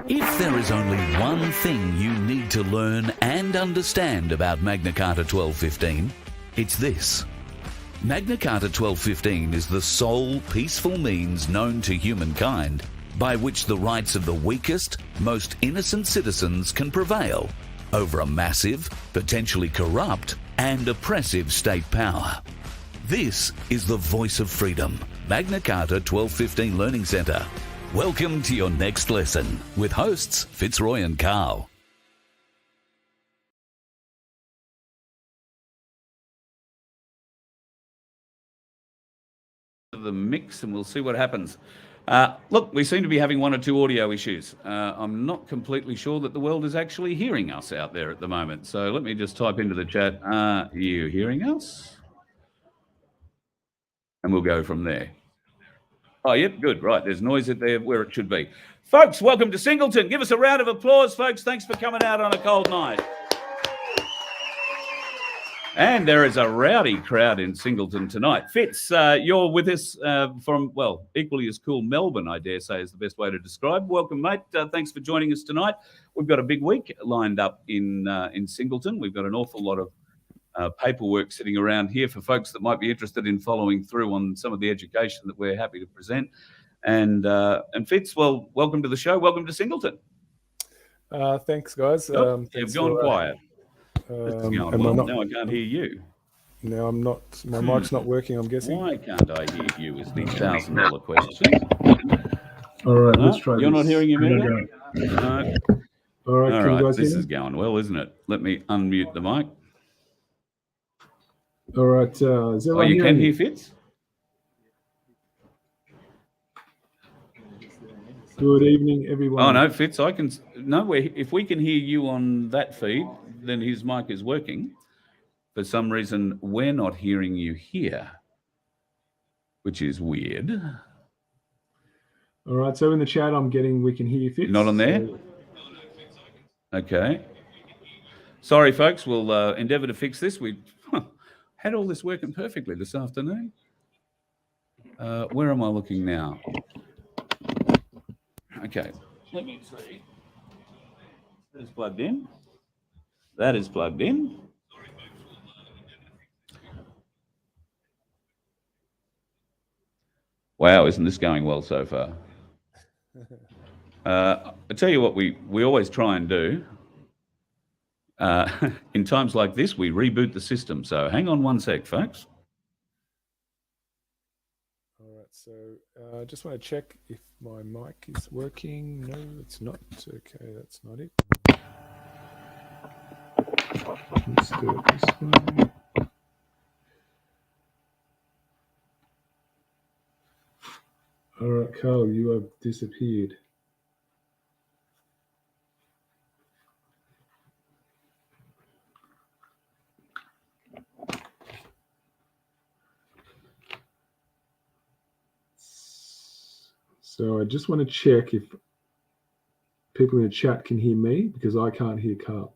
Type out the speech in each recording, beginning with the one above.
If there is only one thing you need to learn and understand about Magna Carta 1215, it's this. Magna Carta 1215 is the sole peaceful means known to humankind by which the rights of the weakest, most innocent citizens can prevail over a massive, potentially corrupt and oppressive state power. This is the voice of freedom, Magna Carta 1215 Learning Centre. Welcome to your next lesson with hosts Fitzroy and Carl. The mix and we'll see what happens. Look, we seem to be having one or two audio issues. I'm not completely sure that the world is actually hearing us out there at the moment. So let me just type into the chat, are you hearing us? And we'll go from there. Oh, yep, good. Right, there's noise at there where it should be. Folks, welcome to Singleton. Give us a round of applause, folks. Thanks for coming out on a cold night. And there is a rowdy crowd in Singleton tonight. Fitz, you're with us from, well, equally as cool Melbourne, I dare say, is the best way to describe. Welcome, mate. Thanks for joining us tonight. We've got a big week lined up in Singleton. We've got an awful lot of paperwork sitting around here for folks that might be interested in following through on some of the education that we're happy to present. And Fitz, well, welcome to the show. Welcome to Singleton. Thanks, guys. You've gone quiet. Now I can't hear you. No, I'm not. My mic's not working, I'm guessing. Why can't I hear you is the $1,000 question. All right, let's try You're this. not hearing him either? No. All right, All can right, you guys this hear is me? going well, isn't it? Let me unmute the mic. All right. Is Oh, you can hear Fitz? Good evening, everyone. Oh, no, Fitz, I can... No, if we can hear you on that feed, then his mic is working. For some reason, we're not hearing you here, which is weird. All right, so in the chat, I'm getting we can hear you, Fitz. You're not on there? So... Okay. Sorry, folks, we'll endeavour to fix this. We had all this working perfectly this afternoon. Where am I looking now? Okay, let me see. That is plugged in. That is plugged in. Wow, isn't this going well so far? I tell you what we always try and do. In times like this, we reboot the system. So hang on one sec, folks. All right, so I just want to check if my mic is working. No, it's not. Okay, that's not it. Let's do it this way. All right, Carl, you have disappeared. So I just want to check if people in the chat can hear me because I can't hear Carl.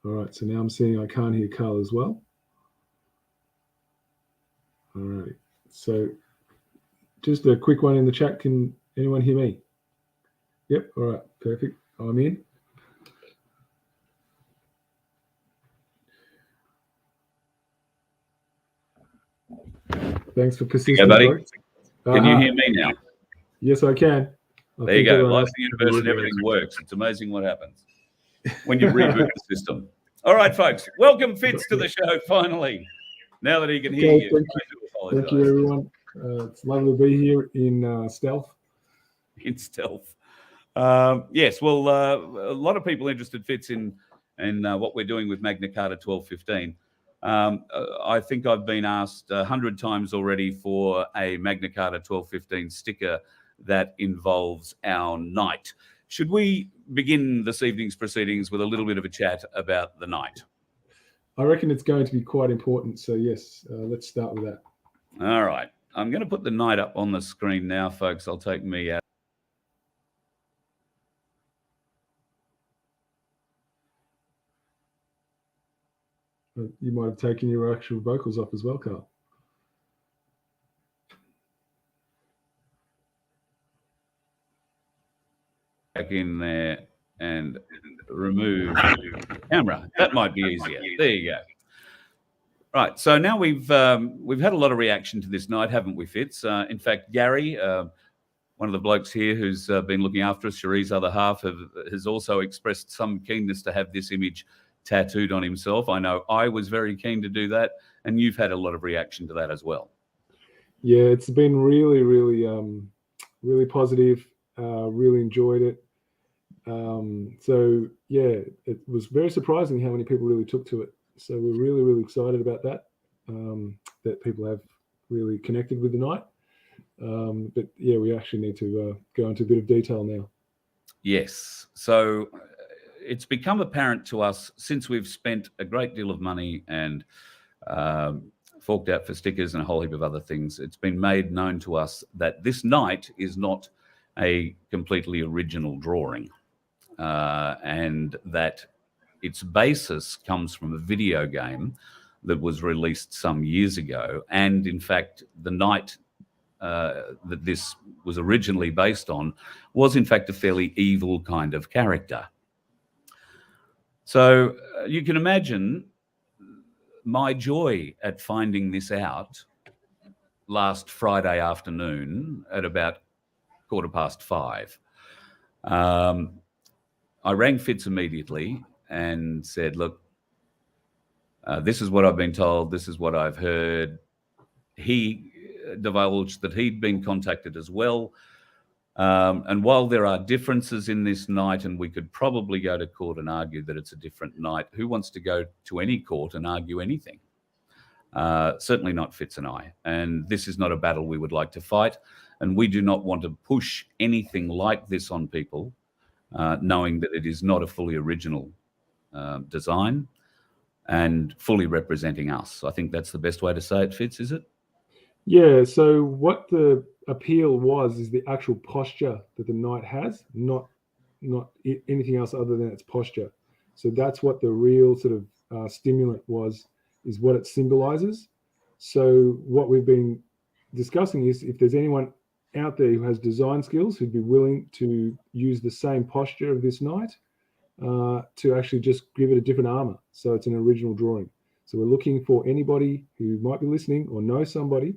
All right, so now I'm seeing I can't hear Carl as well. All right, so just a quick one in the chat. Can anyone hear me? Yep, all right, perfect. I'm in. Thanks for persisting. Yeah, buddy. Can you hear me now? Yes, I can. There you go. Life's the universe and everything works. It's amazing what happens when you reboot the system. All right, folks. Welcome Fitz to the show finally. Now that he can hear you. Thank you, everyone. It's lovely to be here in stealth. In stealth. Yes, well, a lot of people interested, Fitz, in what we're doing with Magna Carta 1215. I think I've been asked 100 times already for a Magna Carta 1215 sticker that involves our night. Should we begin this evening's proceedings with a little bit of a chat about the night? I reckon it's going to be quite important. So yes, let's start with that. All right. I'm going to put the night up on the screen now, folks. I'll take me out. You might have taken your actual vocals off as well, Carl. back in there and remove the camera. That might be easier. There you go. Right. So now we've had a lot of reaction to this night, haven't we, Fitz? In fact, Gary, one of the blokes here who's been looking after us, Cherie's other half, has also expressed some keenness to have this image tattooed on himself. I know I was very keen to do that, and you've had a lot of reaction to that as well. Yeah, it's been really, really positive. Really enjoyed it. So yeah, it was very surprising how many people really took to it. So we're really, really excited about that. That people have really connected with the night. But yeah, we actually need to go into a bit of detail now. Yes. So it's become apparent to us, since we've spent a great deal of money and forked out for stickers and a whole heap of other things, it's been made known to us that this night is not a completely original drawing, and that its basis comes from a video game that was released some years ago. And in fact, the night that this was originally based on was in fact a fairly evil kind of character. So you can imagine my joy at finding this out last Friday afternoon at about 5:15. I rang Fitz immediately and said, look, this is what I've been told, this is what I've heard. He divulged that he'd been contacted as well. And while there are differences in this night, and we could probably go to court and argue that it's a different night, who wants to go to any court and argue anything? Certainly not Fitz and I. And this is not a battle we would like to fight. And we do not want to push anything like this on people, knowing that it is not a fully original design and fully representing us. I think that's the best way to say it, Fitz, is it? Yeah, so what the appeal was is the actual posture that the knight has, not anything else other than its posture. So that's what the real sort of stimulant was, is what it symbolizes. So what we've been discussing is if there's anyone out there who has design skills who'd be willing to use the same posture of this knight to actually just give it a different armor. So it's an original drawing. So we're looking for anybody who might be listening or knows somebody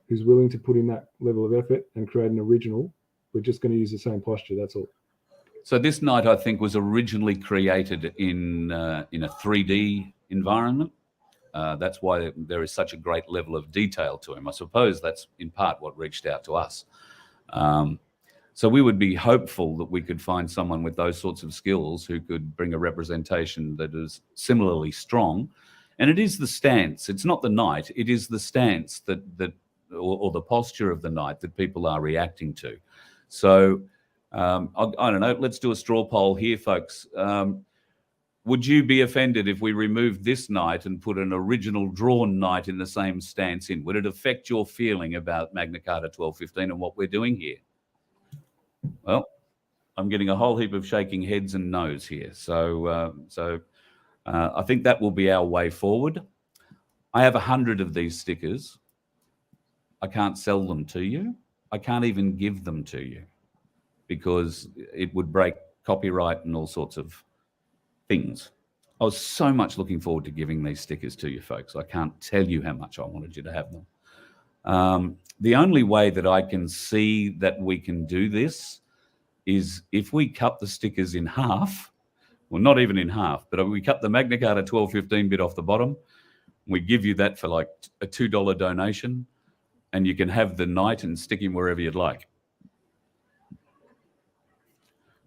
who's willing to put in that level of effort and create an original. We're just going to use the same posture, that's all. So this knight, I think, was originally created in a 3D environment. That's why there is such a great level of detail to him. I suppose that's in part what reached out to us. So we would be hopeful that we could find someone with those sorts of skills who could bring a representation that is similarly strong. And it is the stance, it's not the knight, it is the stance or the posture of the knight that people are reacting to. So I don't know, let's do a straw poll here, folks. Would you be offended if we removed this knight and put an original drawn knight in the same stance in? Would it affect your feeling about Magna Carta 1215 and what we're doing here? Well, I'm getting a whole heap of shaking heads and no's here. So I think that will be our way forward. I have 100 of these stickers. I can't sell them to you. I can't even give them to you because it would break copyright and all sorts of things. I was so much looking forward to giving these stickers to you folks. I can't tell you how much I wanted you to have them. The only way that I can see that we can do this is if we cut the stickers in half, well, not even in half, but we cut the Magna Carta 1215 bit off the bottom. We give you that for like a $2 donation, and you can have the knight and stick him wherever you'd like.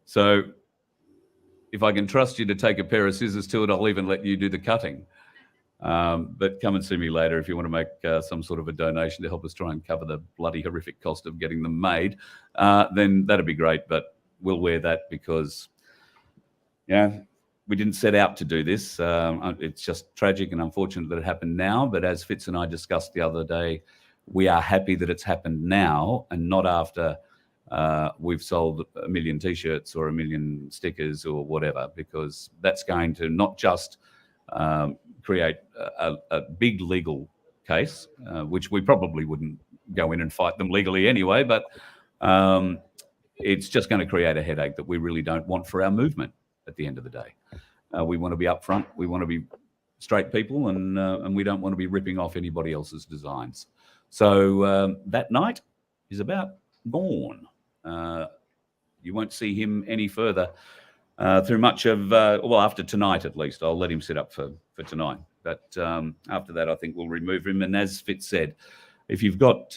So if I can trust you to take a pair of scissors to it, I'll even let you do the cutting. But come and see me later if you want to make some sort of a donation to help us try and cover the bloody horrific cost of getting them made. Then that'd be great, but we'll wear that because, yeah, we didn't set out to do this. It's just tragic and unfortunate that it happened now. But as Fitz and I discussed the other day, we are happy that it's happened now and not after we've sold 1 million T-shirts or 1 million stickers or whatever, because that's going to not just create a big legal case, which we probably wouldn't go in and fight them legally anyway, but it's just going to create a headache that we really don't want for our movement at the end of the day. We want to be upfront. We want to be straight people, and we don't want to be ripping off anybody else's designs. So that night is about gone. You won't see him any further through much of, well, after tonight at least. I'll let him sit up for tonight. But after that, I think we'll remove him. And as Fitz said, if you've got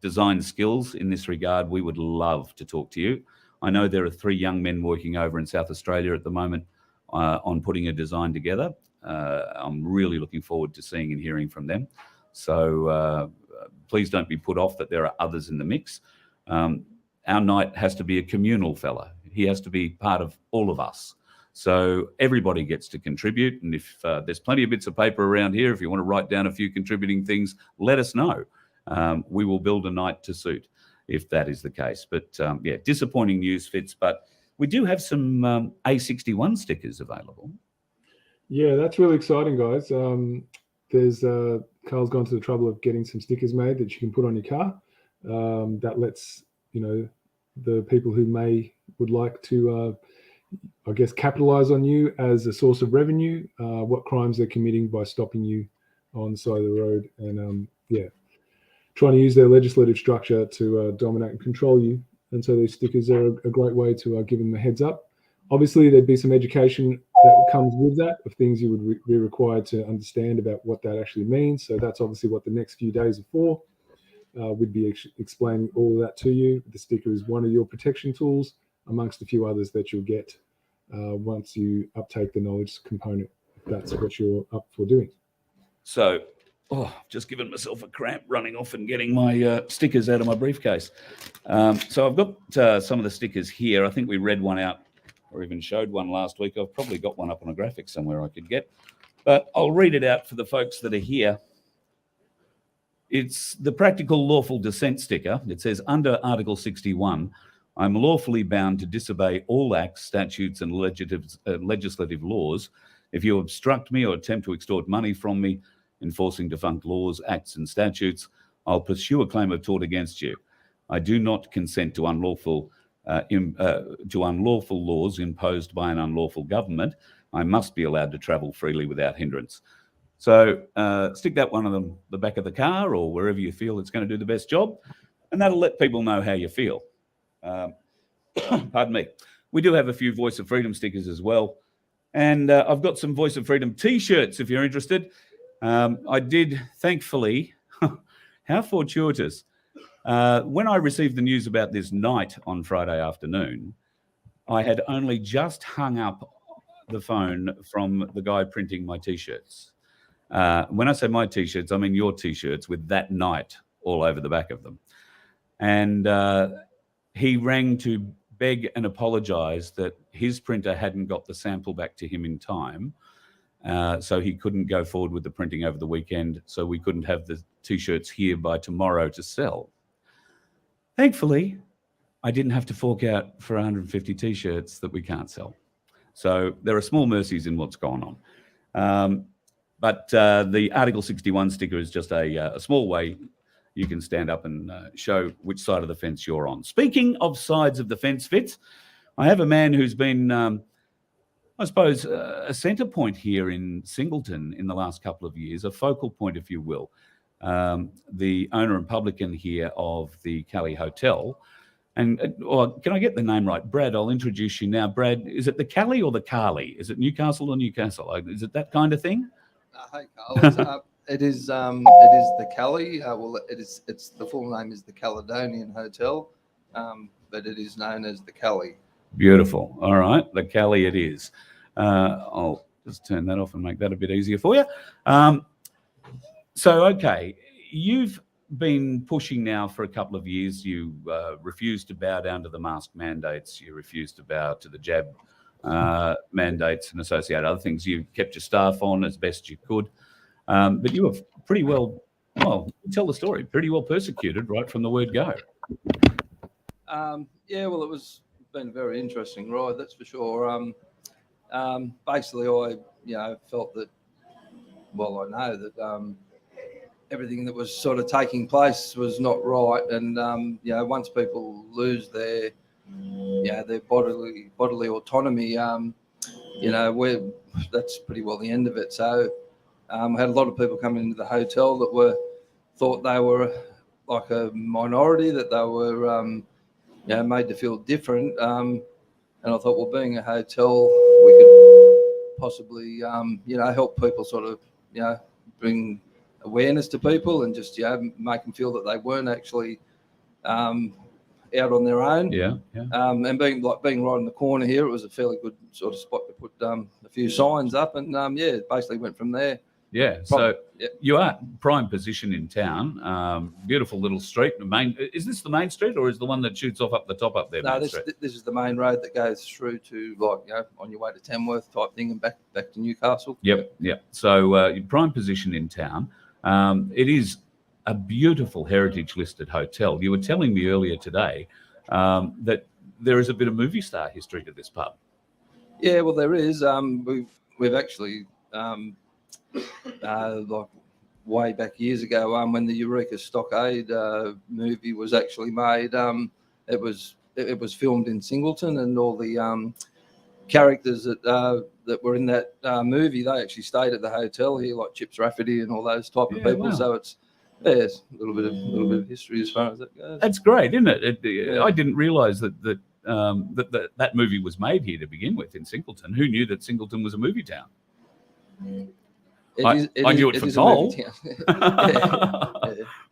design skills in this regard, we would love to talk to you. I know there are 3 young men working over in South Australia at the moment on putting a design together. I'm really looking forward to seeing and hearing from them. So please don't be put off that there are others in the mix. Our night has to be a communal fella. He has to be part of all of us. So everybody gets to contribute. And if there's plenty of bits of paper around here, if you want to write down a few contributing things, let us know. We will build a night to suit if that is the case. But yeah, disappointing news, Fitz, but we do have some A61 stickers available. Yeah, that's really exciting, guys. There's Carl's gone to the trouble of getting some stickers made that you can put on your car. That lets, you know, the people who would like to, I guess, capitalize on you as a source of revenue, what crimes they're committing by stopping you on the side of the road, and yeah, trying to use their legislative structure to dominate and control you. And so these stickers are a great way to give them a heads up. Obviously, there'd be some education that comes with that, of things you would be required to understand about what that actually means. So that's obviously what the next few days are for. We'd be explaining all of that to you. The sticker is one of your protection tools, amongst a few others that you'll get once you uptake the knowledge component, if that's what you're up for doing. So, I've just given myself a cramp running off and getting my stickers out of my briefcase. So I've got some of the stickers here. I think we read one out or even showed one last week. I've probably got one up on a graphic somewhere I could get. But I'll read it out for the folks that are here. It's the Practical Lawful Dissent sticker. It says, under Article 61, I'm lawfully bound to disobey all acts, statutes, and legislative laws. If you obstruct me or attempt to extort money from me, enforcing defunct laws, acts, and statutes, I'll pursue a claim of tort against you. I do not consent to unlawful laws imposed by an unlawful government. I must be allowed to travel freely without hindrance. So stick that one on the back of the car or wherever you feel it's going to do the best job, and that'll let people know how you feel. Pardon me. We do have a few Voice of Freedom stickers as well. And I've got some Voice of Freedom T-shirts if you're interested. I did, thankfully, how fortuitous. When I received the news about this night on Friday afternoon, I had only just hung up the phone from the guy printing my T-shirts. When I say my T-shirts, I mean your T-shirts with that night all over the back of them. And he rang to beg and apologise that his printer hadn't got the sample back to him in time. So he couldn't go forward with the printing over the weekend. So we couldn't have the T-shirts here by tomorrow to sell. Thankfully, I didn't have to fork out for 150 T-shirts that we can't sell. So there are small mercies in what's gone on. But the Article 61 sticker is just a small way you can stand up and show which side of the fence you're on. Speaking of sides of the fence, Fitz, I have a man who's been, I suppose, a centre point here in Singleton in the last couple of years, a focal point, if you will. The owner and publican here of the Cali Hotel. And can I get the name right? Brad, I'll introduce you now. Brad, is it the Cali or the Cali? Is it Newcastle or Newcastle? Is it that kind of thing? Hi, Carl. It is the Cali. Well, it's the full name is the Caledonian Hotel, but it is known as the Cali. Beautiful. All right, the Cali it is. I'll just turn that off and make that a bit easier for you. So, okay, you've been pushing now for a couple of years. You refused to bow down to the mask mandates. You refused to bow to the jab mandates and associated other things. You kept your staff on as best you could. But you were pretty well, tell the story, pretty well persecuted right from the word go. Yeah, well, it's been a very interesting ride, that's for sure. Basically, I felt that, I know that everything that was sort of taking place was not right. And, once people lose their their bodily autonomy. That's pretty well the end of it. So we had a lot of people coming into the hotel that thought they were like a minority, that they were made to feel different. And I thought, well, being a hotel, we could possibly help people sort of bring awareness to people and just make them feel that they weren't actually out on their own. And being right in the corner here, it was a fairly good sort of spot to put a few signs up, and basically went from there. So you are prime position in town. Beautiful little street. Is this the main street, or is the one that shoots off up the top up there? No, this is the main road that goes through to on your way to Tamworth type thing and back to Newcastle. Yep. So your prime position in town. It is a beautiful heritage listed hotel. You were telling me earlier today that there is a bit of movie star history to this pub. Yeah, well, there is. We've actually like way back years ago, when the Eureka Stockade movie was actually made, it was filmed in Singleton, and all the characters that were in that movie, they actually stayed at the hotel here, like Chips Rafferty and all those type of people. Wow. So it's a little bit of history as far as that goes. That's great, isn't it? I didn't realise that movie was made here to begin with in Singleton. Who knew that Singleton was a movie town? I knew it from Toll.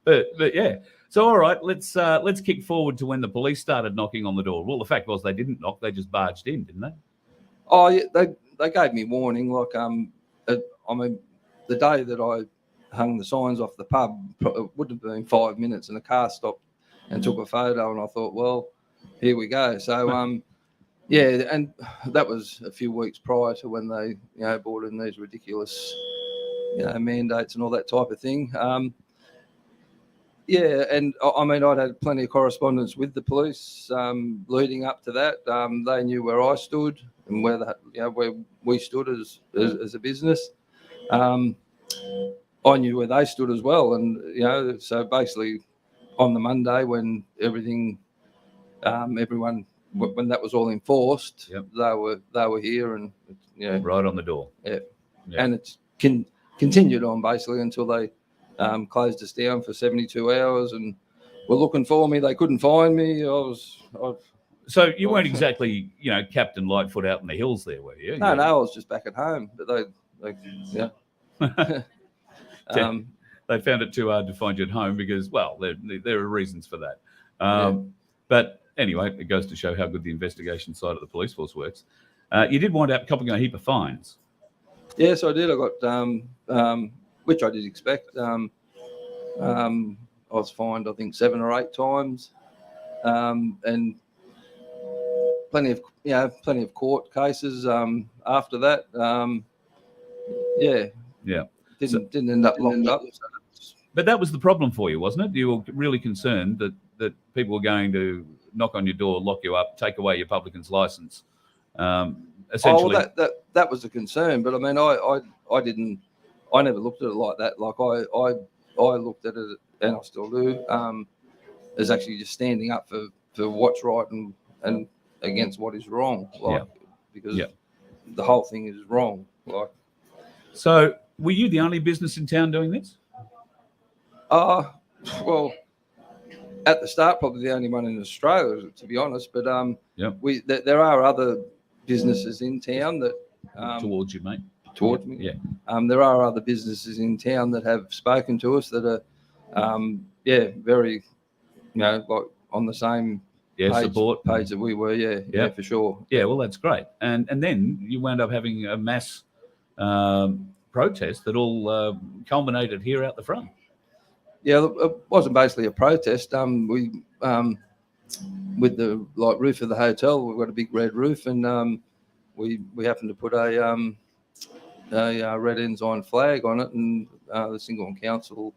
But yeah. So all right, let's kick forward to when the police started knocking on the door. Well, the fact was they didn't knock; they just barged in, didn't they? Oh, yeah, they gave me warning. Like the day that I hung the signs off the pub, it wouldn't have been 5 minutes, and a car stopped and took a photo, and I thought, well, here we go. So and that was a few weeks prior to when they brought in these ridiculous mandates and all that type of thing. And I mean, I'd had plenty of correspondence with the police leading up to that. They knew where I stood and where we stood as a business. I knew where they stood as well, and so basically on the Monday when everyone when that was all enforced, they were here, and right on the door. And it's continued on basically until they closed us down for 72 hours and were looking for me. They couldn't find me. So you weren't exactly, Captain Lightfoot out in the hills there, were you? No, I was just back at home. But they found it too hard to find you at home because, well, there are reasons for that. But anyway, it goes to show how good the investigation side of the police force works. You did wind up copping a heap of fines. Yes, I did. I got, which I did expect. I was fined, I think, 7 or 8 times, and plenty of court cases after that. Didn't end up locked up. But that was the problem for you, wasn't it? You were really concerned that people were going to knock on your door, lock you up, take away your publican's license. Essentially, that was a concern. But I mean, I never looked at it like that. Like I looked at it, and I still do, as actually just standing up for what's right and against what is wrong. Because the whole thing is wrong. So, were you the only business in town doing this? Well, at the start, probably the only one in Australia, to be honest. But there are other businesses in town that towards you, mate. Towards me, there are other businesses in town that have spoken to us that are, very, like on the same page that we were. For sure. Yeah, well, that's great. And then you wound up having a mass protest that all culminated here out the front. Yeah, it wasn't basically a protest. We with the roof of the hotel, we've got a big red roof, and we happened to put a red ensign flag on it, and the Singleton Council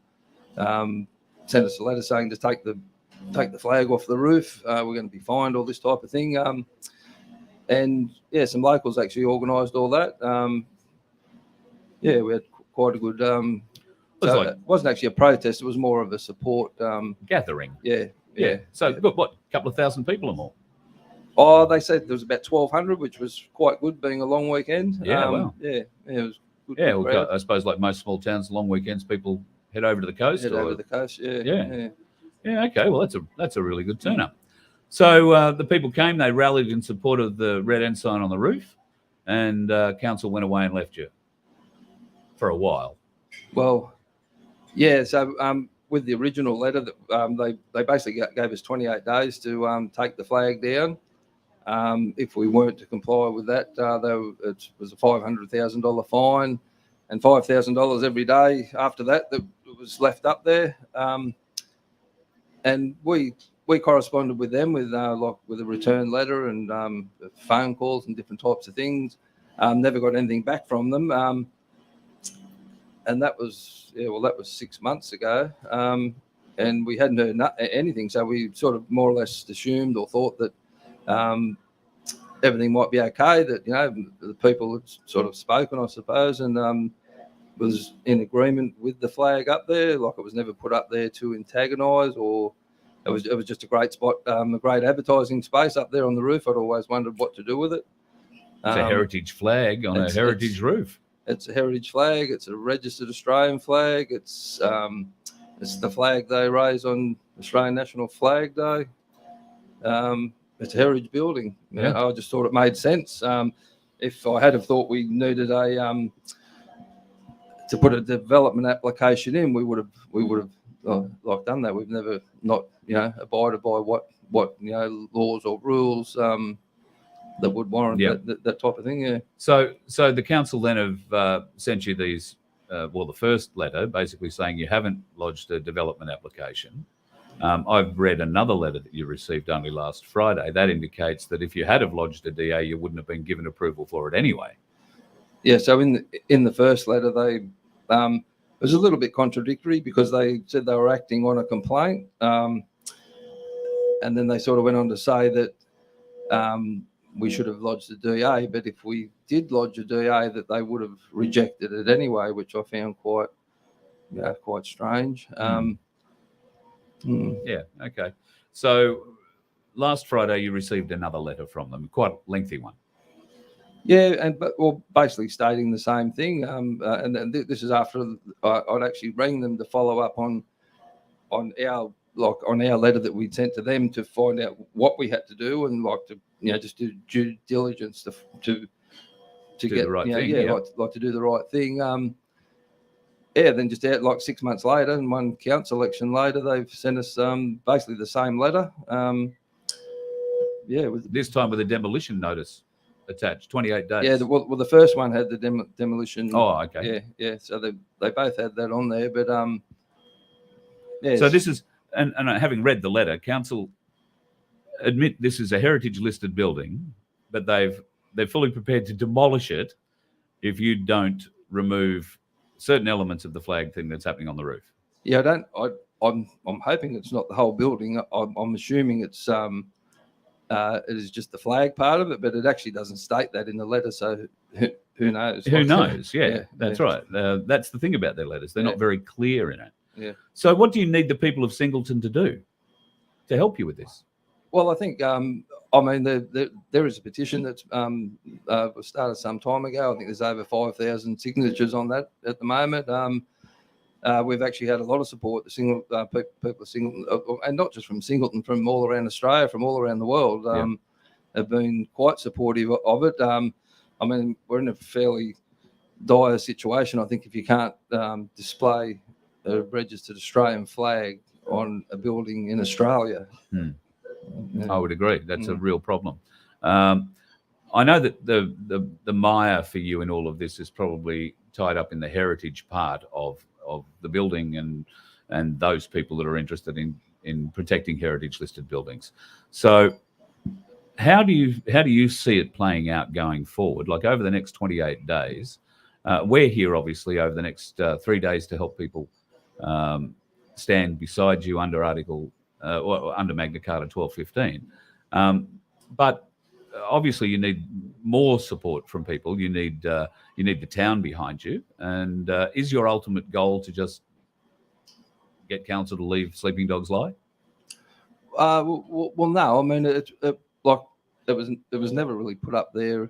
sent us a letter saying to take the flag off the roof. We're going to be fined, all this type of thing. And some locals actually organised all that. We had quite a good. It wasn't actually a protest; it was more of a support gathering. Yeah. So, what, a couple of thousand people or more? Oh, they said there was about 1,200, which was quite good, being a long weekend. Yeah, wow. Yeah, it was good. Yeah, good well, crowd. I suppose like most small towns, long weekends, people head over to the coast. Head over the coast. Yeah. Yeah, okay. Well, that's a really good turnout. So the people came, they rallied in support of the red ensign on the roof, and council went away and left you for a while. Well, yeah. So with the original letter, that they basically gave us 28 days to take the flag down. If we weren't to comply with that, it was a $500,000 fine and $5,000 every day after that was left up there. And we corresponded with them with a return letter and phone calls and different types of things. Never got anything back from them. And that was 6 months ago. And we hadn't heard anything, so we sort of more or less assumed or thought that everything might be okay. That the people had sort of spoken, I suppose, and was in agreement with the flag up there. Like, it was never put up there to antagonise, or it was just a great spot, a great advertising space up there on the roof. I'd always wondered what to do with it. It's a heritage flag on a heritage roof. It's a heritage flag. It's a registered Australian flag. It's the flag they raise on Australian National Flag Day. It's a heritage building. I just thought it made sense. If I had have thought we needed to put a development application in, we would have done that. We've never not abided by what laws or rules that would warrant that type of thing. Yeah. So the council then have sent you these. The first letter basically saying you haven't lodged a development application. I've read another letter that you received only last Friday. That indicates that if you had have lodged a DA, you wouldn't have been given approval for it anyway. Yeah. So in the first letter, they it was a little bit contradictory, because they said they were acting on a complaint, and then they sort of went on to say that we should have lodged a DA, but if we did lodge a DA, that they would have rejected it anyway, which I found quite strange. Yeah. Okay. So last Friday you received another letter from them, quite a lengthy one. Yeah, basically stating the same thing. And this is after I'd actually rang them to follow up on our letter that we'd sent to them, to find out what we had to do, and just do due diligence to do get the right thing. Like to do the right thing. Then just 6 months later, and one council election later, they've sent us basically the same letter. This time with a demolition notice attached, 28 days. Yeah, the first one had the demolition. Oh, okay. Yeah. So they both had that on there, but So this is, and having read the letter, council admit this is a heritage listed building, but they're fully prepared to demolish it if you don't remove certain elements of the flag thing that's happening on the roof. Yeah, I'm hoping it's not the whole building. I'm assuming it's it is just the flag part of it, but it actually doesn't state that in the letter. So who knows? Who knows? Yeah, that's right. That's the thing about their letters. They're not very clear in it. Yeah. So what do you need the people of Singleton to do to help you with this? Well, I think, there is a petition that's was started some time ago. I think there's over 5,000 signatures on that at the moment. We've actually had a lot of support. People of Singleton, and not just from Singleton, from all around Australia, from all around the world, have been quite supportive of it. We're in a fairly dire situation. I think if you can't display a registered Australian flag on a building in Australia. I would agree. That's a real problem. I know that the mire for you in all of this is probably tied up in the heritage part of the building and those people that are interested in protecting heritage listed buildings. So how do you see it playing out going forward? Like over the next 28 days, we're here obviously over the next 3 days to help people stand beside you under under Magna Carta 1215. But obviously you need more support from people. You need the town behind you. And is your ultimate goal to just get council to leave sleeping dogs lie? Well, no. it was never really put up there.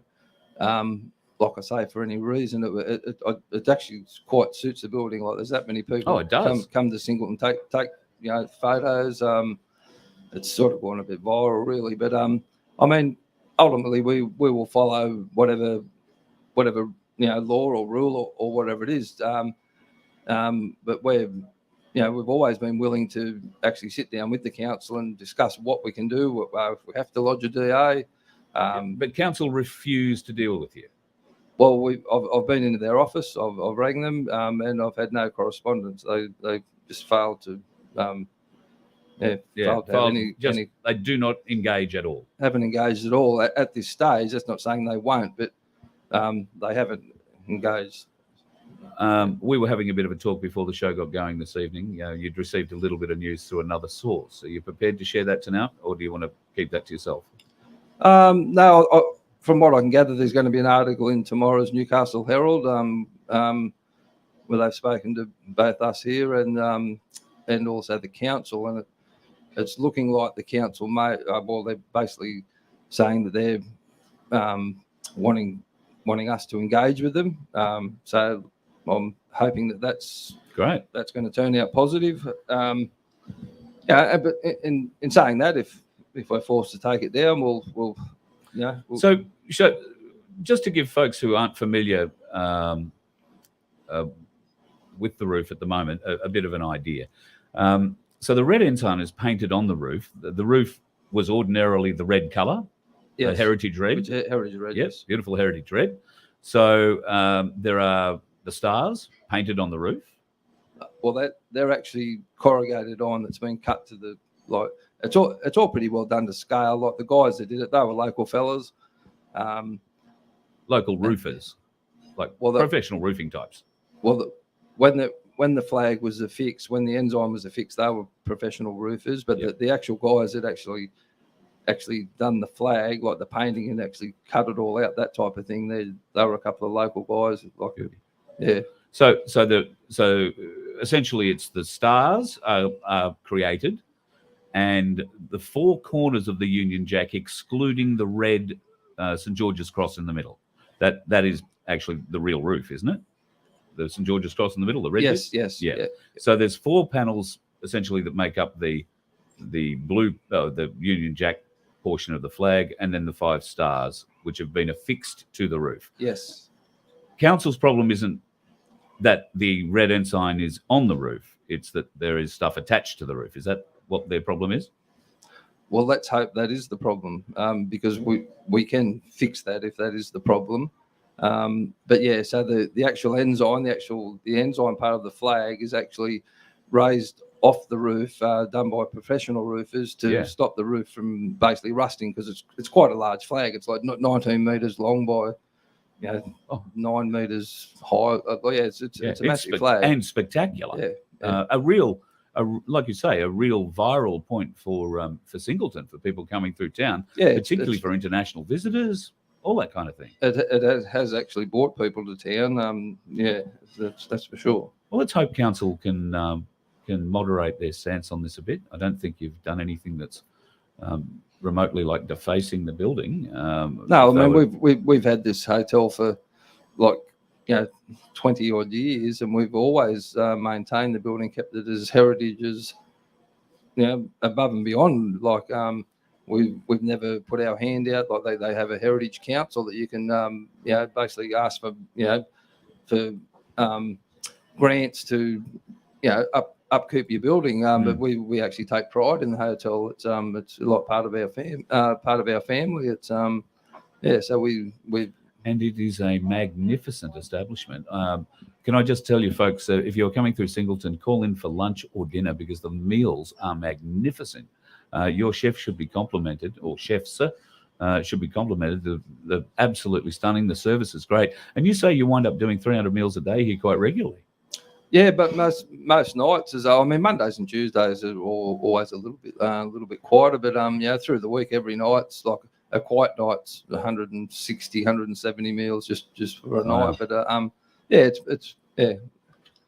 Like I say, for any reason, it actually quite suits the building. Like there's that many people. Oh, it does. Come to Singleton, take photos. It's sort of gone a bit viral, really. But I mean, ultimately, we will follow whatever law or rule or whatever it is. But we've always been willing to actually sit down with the council and discuss what we can do. If we have to lodge a DA. But council refused to deal with you. Well, I've been into their office. I've rang them, and I've had no correspondence. They just failed to. Failed to have they do not engage at all. Haven't engaged at all at this stage. That's not saying they won't, but they haven't engaged. We were having a bit of a talk before the show got going this evening. You'd received a little bit of news through another source. Are you prepared to share that tonight, or do you want to keep that to yourself? No, from what I can gather, there's going to be an article in tomorrow's Newcastle Herald where they've spoken to both us here and also the council, and it's looking like the council they're basically saying that they're wanting us to engage with them. So I'm hoping that's great. That's going to turn out positive. But in saying that, if we're forced to take it down, we'll. So just to give folks who aren't familiar with the roof at the moment a bit of an idea. So the red ensign is painted on the roof. The roof was ordinarily the red colour, the heritage red. Heritage red, yes. Beautiful heritage red. So there are the stars painted on the roof. Well, they're actually corrugated on. That's been cut to the It's all pretty well done to scale. Like the guys that did it, they were local fellas. Local roofers, professional roofing types. Well, when the flag was affixed, when the ensign was affixed, they were professional roofers. But the actual guys that actually done the flag, like the painting, and actually cut it all out, that type of thing. They were a couple of local guys. So essentially, it's the stars are created, and the four corners of the Union Jack, excluding the red St George's Cross in the middle. That is actually the real roof, isn't it? The St George's Cross in the middle, the red. Yes. Yeah. So there's four panels essentially that make up the blue, the Union Jack portion of the flag, and then the five stars, which have been affixed to the roof. Yes. Council's problem isn't that the red ensign is on the roof; it's that there is stuff attached to the roof. Is that what their problem is? Well, let's hope that is the problem, because we can fix that if that is the problem. But yeah, so the actual ensign, the ensign part of the flag is actually raised off the roof, done by professional roofers to stop the roof from basically rusting, because it's quite a large flag. It's like 19 metres long by 9 metres high. It's a massive flag and spectacular. Like you say, a real viral point for Singleton, for people coming through town, particularly for international visitors, all that kind of thing. It has actually brought people to town. That's for sure. Well, let's hope council can moderate their stance on this a bit. I don't think you've done anything that's remotely like defacing the building. No, I mean we've had this hotel for 20 odd years, and we've always maintained the building, kept it as heritage, as above and beyond. We've never put our hand out. Like they have a heritage council that you can basically ask for grants to upkeep your building. But we actually take pride in the hotel. It's a lot part of our family. It's so we and it is a magnificent establishment. Can I just tell you, folks, if you're coming through Singleton, call in for lunch or dinner, because the meals are magnificent. Your chef should be complimented, or chefs should be complimented. They're absolutely stunning. The service is great. And you say you wind up doing 300 meals a day here quite regularly. Yeah, but most nights Mondays and Tuesdays are always a little bit quieter. But through the week, every night's like a quiet night's 160, 170 meals just for a night. But it's.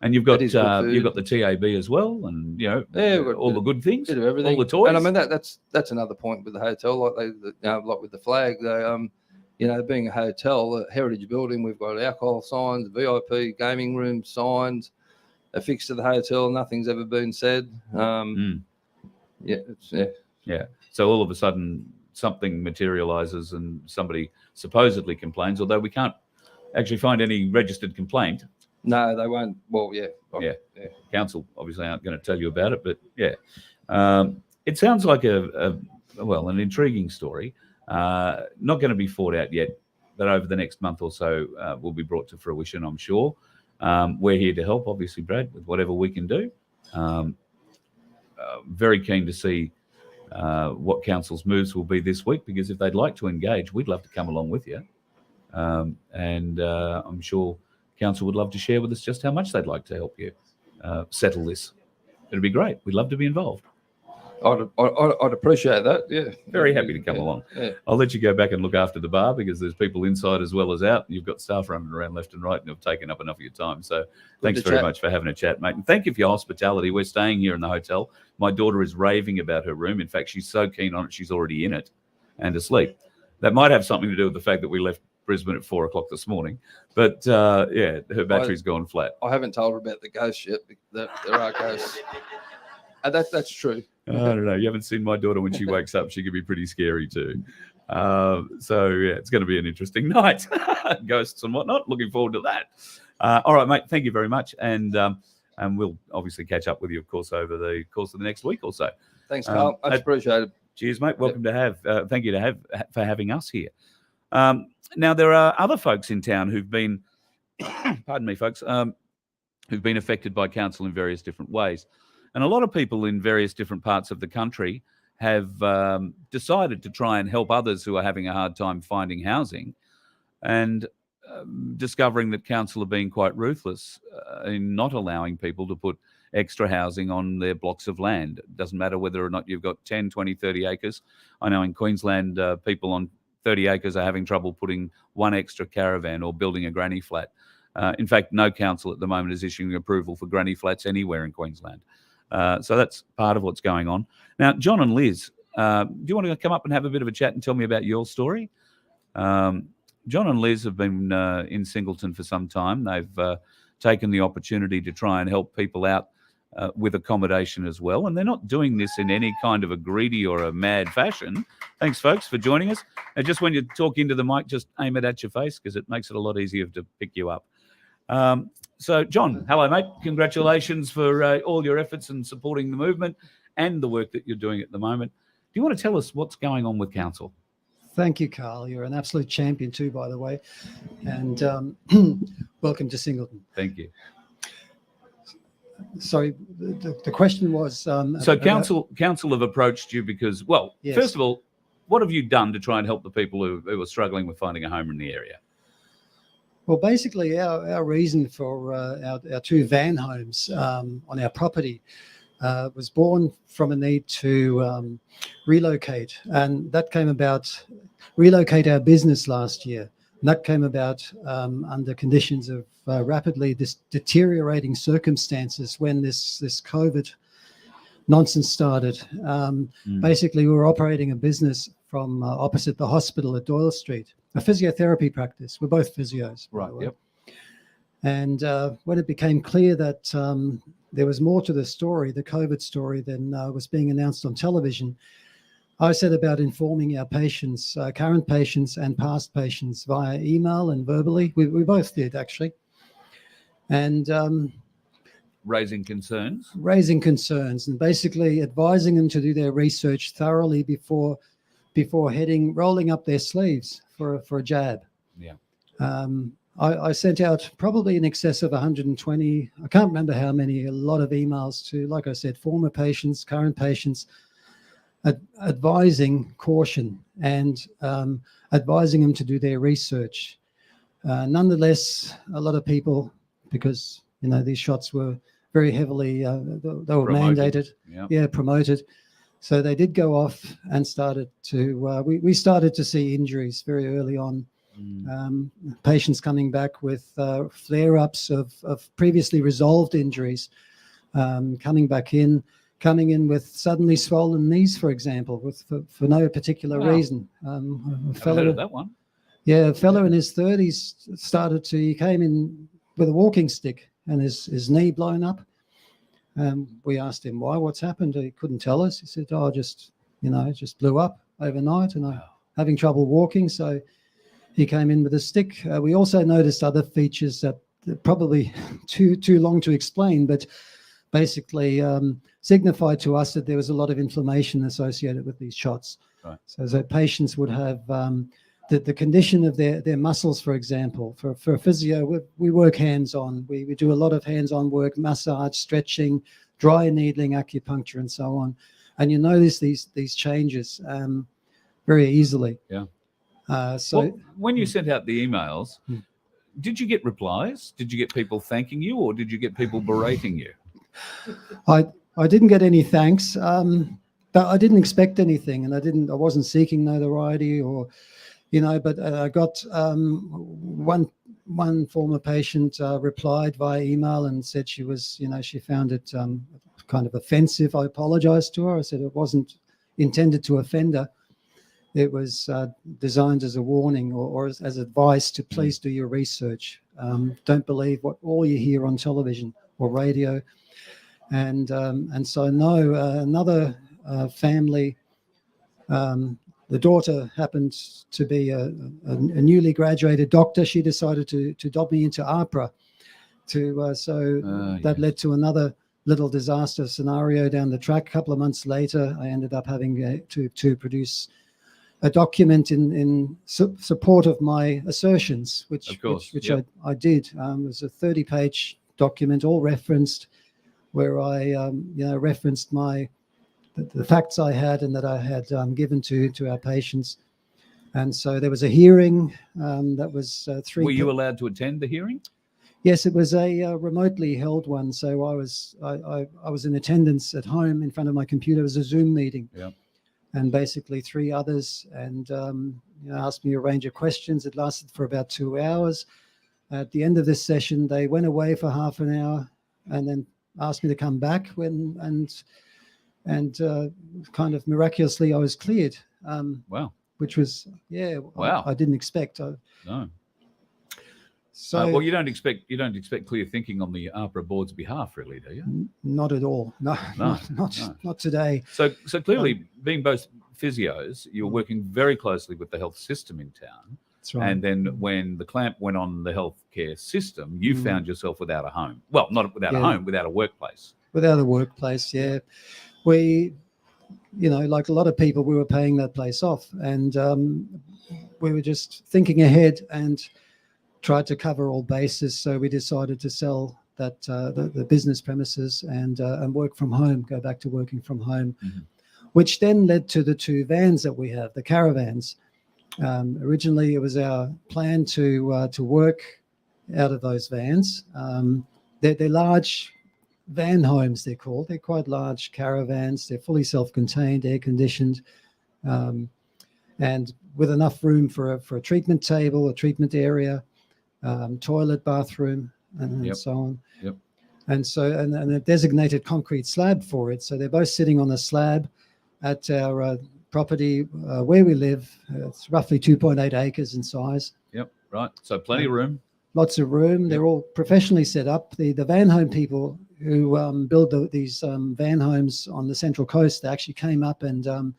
And you've got It is good food. you've got the TAB as well, and Yeah, we've got all the good things, bit of everything. all the toys. And I mean that's another point with the hotel, like with the flag. They, being a hotel, a heritage building, we've got alcohol signs, VIP gaming room signs affixed to the hotel. Nothing's ever been said. Yeah. So all of a sudden something materializes and somebody supposedly complains, although we can't actually find any registered complaint. No, they won't. Well, yeah. Council obviously aren't going to tell you about it, but it sounds like an intriguing story. Not going to be fought out yet, but over the next month or so will be brought to fruition, I'm sure. We're here to help, obviously, Brad, with whatever we can do. Very keen to see what council's moves will be this week, because if they'd like to engage, we'd love to come along with you. And I'm sure council would love to share with us just how much they'd like to help you settle this. It'd be great. We'd love to be involved. I'd appreciate that. Yeah, very happy to come along. Yeah. I'll let you go back and look after the bar, because there's people inside as well as out, and you've got staff running around left and right, and have taken up enough of your time. So thanks very much for having a chat, mate. And thank you for your hospitality. We're staying here in the hotel. My daughter is raving about her room. In fact, she's so keen on it, she's already in it and asleep. That might have something to do with the fact that we left Brisbane at 4 o'clock this morning. But her battery's gone flat. I haven't told her about the ghosts yet. There are ghosts. And that's true. I don't know. You haven't seen my daughter when she wakes up. She can be pretty scary too. It's going to be an interesting night. Ghosts and whatnot. Looking forward to that. All right, mate. Thank you very much. And we'll obviously catch up with you, of course, over the course of the next week or so. Thanks, Carl. Much appreciated. Cheers, mate. Welcome to have. Thank you for having us here. Now, there are other folks in town who've been, pardon me, folks, who've been affected by council in various different ways. And a lot of people in various different parts of the country have decided to try and help others who are having a hard time finding housing, and discovering that council are being quite ruthless in not allowing people to put extra housing on their blocks of land. It doesn't matter whether or not you've got 10, 20, 30 acres. I know in Queensland, people on 30 acres are having trouble putting one extra caravan or building a granny flat. In fact, no council at the moment is issuing approval for granny flats anywhere in Queensland. So that's part of what's going on. Now, John and Liz, do you want to come up and have a bit of a chat and tell me about your story? John and Liz have been in Singleton for some time. They've taken the opportunity to try and help people out with accommodation as well. And they're not doing this in any kind of a greedy or a mad fashion. Thanks, folks, for joining us. And just when you talk into the mic, just aim it at your face, because it makes it a lot easier to pick you up. So, John, hello, mate. Congratulations for all your efforts and supporting the movement and the work that you're doing at the moment. Do you want to tell us what's going on with council? Thank you, Carl. You're an absolute champion too, by the way. And welcome to Singleton. Thank you. Sorry, the question was... so council have approached you because, well, yes. First of all, what have you done to try and help the people who are struggling with finding a home in the area? Well, basically, our reason for our two van homes on our property was born from a need to relocate. And that came about, relocate our business last year. And that came about under conditions of rapidly deteriorating circumstances when this COVID nonsense started. Basically, we were operating a business from opposite the hospital at Doyle Street, a physiotherapy practice. We're both physios. Right, yep. And when it became clear that there was more to the story, the COVID story, than was being announced on television, I set about informing our patients, current patients and past patients, via email and verbally. We both did, actually. And raising concerns and basically advising them to do their research thoroughly before rolling up their sleeves for a jab. Yeah. I sent out probably in excess of 120, I can't remember how many, a lot of emails to, like I said, former patients, current patients, advising caution and advising them to do their research. Nonetheless, a lot of people, because these shots were very heavily, they were promoted. Mandated, promoted. So they did go off and started to, we started to see injuries very early on. Patients coming back with flare-ups of previously resolved injuries, coming in with suddenly swollen knees, for example, for no particular reason. Haven't heard of that one. Yeah, a fellow in his 30s he came in with a walking stick and his knee blown up. We asked him why, what's happened? He couldn't tell us. He said, "Oh, just blew up overnight and I'm having trouble walking." So he came in with a stick. We also noticed other features that probably too long to explain, but basically signified to us that there was a lot of inflammation associated with these shots. Right. So patients would have the condition of their muscles, for example. For physio, we work hands-on. We do a lot of hands-on work, massage, stretching, dry needling, acupuncture, and so on. And you notice these changes very easily. Yeah. So when you sent out the emails, did you get replies? Did you get people thanking you, or did you get people berating you? I didn't get any thanks, but I didn't expect anything, and I wasn't seeking notoriety but I got one former patient replied via email and said she found it kind of offensive. I apologized to her. I said it wasn't intended to offend her. It was designed as a warning or as advice to please do your research. Don't believe all you hear on television or radio. And so another family, the daughter happened to be a newly graduated doctor. She decided to dob me into APRA. That led to another little disaster scenario down the track. A couple of months later, I ended up having to produce a document in support of my assertions, which I did. It was a 30-page document, all referenced, where I referenced the facts I had and that I had given to our patients. And so there was a hearing that was three. Were you allowed to attend the hearing? Yes, it was a remotely held one. So I was in attendance at home in front of my computer. It was a Zoom meeting. Yeah. And basically 3 others, and asked me a range of questions. It lasted for about 2 hours. At the end of this session, they went away for half an hour and then asked me to come back and kind of miraculously I was cleared. Wow. Which was, wow. I didn't expect. No. So well, you don't expect clear thinking on the APRA board's behalf, really, do you? Not at all. No. Not today. So clearly, being both physios, you're working very closely with the health system in town. That's right. And then when the clamp went on the healthcare system, you found yourself without a home. Well, not without a home, without a workplace. Without a workplace, yeah. We, like a lot of people, we were paying that place off, and we were just thinking ahead and tried to cover all bases. So we decided to sell that the business premises and work from home, go back to working from home, which then led to the 2 vans that we have, the caravans. Originally, it was our plan to work out of those vans. They're large van homes, they're called. They're quite large caravans. They're fully self-contained, air-conditioned, and with enough room for a treatment table, a treatment area, toilet, bathroom, and so on. Yep. And so, and a designated concrete slab for it. So they're both sitting on a slab at our property where we live. It's roughly 2.8 acres in size. Yep, right. So plenty of room. Lots of room. Yep. They're all professionally set up. The van home people who build these van homes on the Central Coast, they actually came up and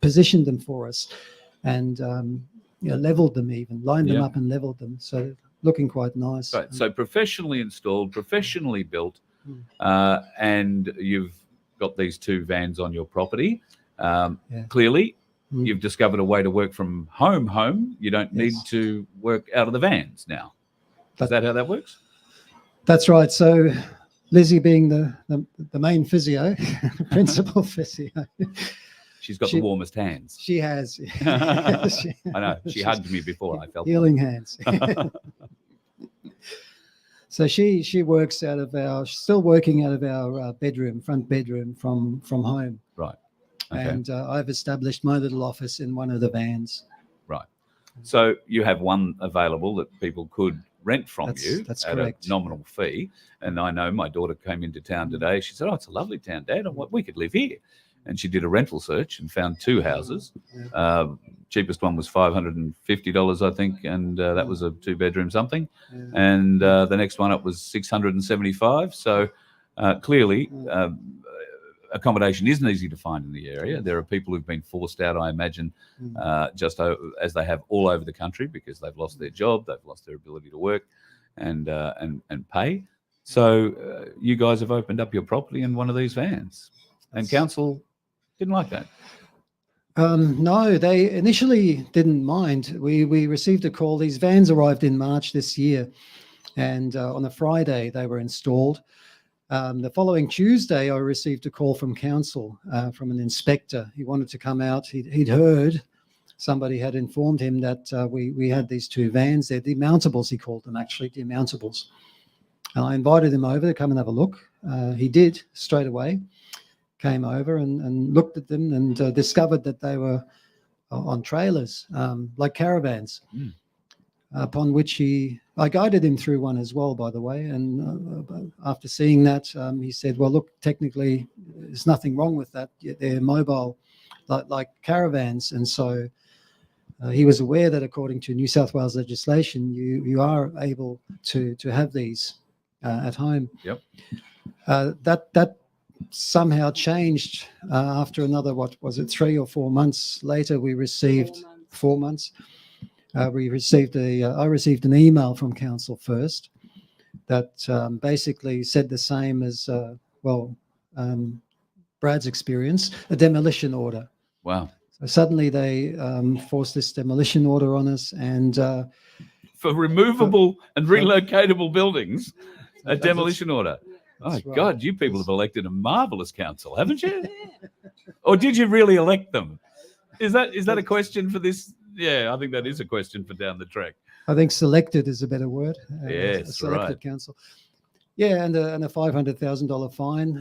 positioned them for us and leveled them, even lined them up and leveled them. So looking quite nice. Right. So professionally installed, professionally built, and you've got these 2 vans on your property. Clearly, you've discovered a way to work from home. You don't need to work out of the vans now. Is that how that works? That's right. So Lizzie, being the main physio, principal physio. She's got the warmest hands. She has. I know. She hugged me before I felt healing hands. So she works out of still working out of our front bedroom from home. Right. Okay. And I've established my little office in one of the vans. Right. So you have one available that people could rent from you That's at correct. a nominal fee. And I know my daughter came into town today. She said, "Oh, it's a lovely town, Dad. We could live here." And she did a rental search and found 2 houses. Cheapest one was $550, I think, and that was a 2-bedroom something. Yeah. And the next one up was $675. So clearly, accommodation isn't easy to find in the area. There are people who've been forced out, I imagine, just as they have all over the country, because they've lost their job, they've lost their ability to work and pay. So you guys have opened up your property in one of these vans, and council didn't like that. No, they initially didn't mind. We received a call. These vans arrived in March this year, and on a Friday they were installed. The following Tuesday, I received a call from council, from an inspector. He wanted to come out. He'd heard somebody had informed him that we had these 2 vans. They're demountables, he called them, actually, demountables. And I invited him over to come and have a look. He did straight away. Came over and looked at them and discovered that they were on trailers, like caravans. Upon which I guided him through one as well, by the way. And after seeing that, he said, "Well, look, technically, there's nothing wrong with that. They're mobile, like caravans." And so he was aware that according to New South Wales legislation, you are able to have these at home. Yep. That somehow changed after another, what was it, 3 or 4 months later, we received 4 months. I received an email from council first that basically said the same as Brad's experience, a demolition order. Wow. So suddenly they forced this demolition order on us, and for removable and relocatable buildings, a demolition order. Oh, That's right. God, you people have elected a marvellous council, haven't you? Or did you really elect them? Is that a question for this? Yeah, I think that is a question for down the track. I think selected is a better word. Yes, selected right. council. Yeah, and a $500,000 fine,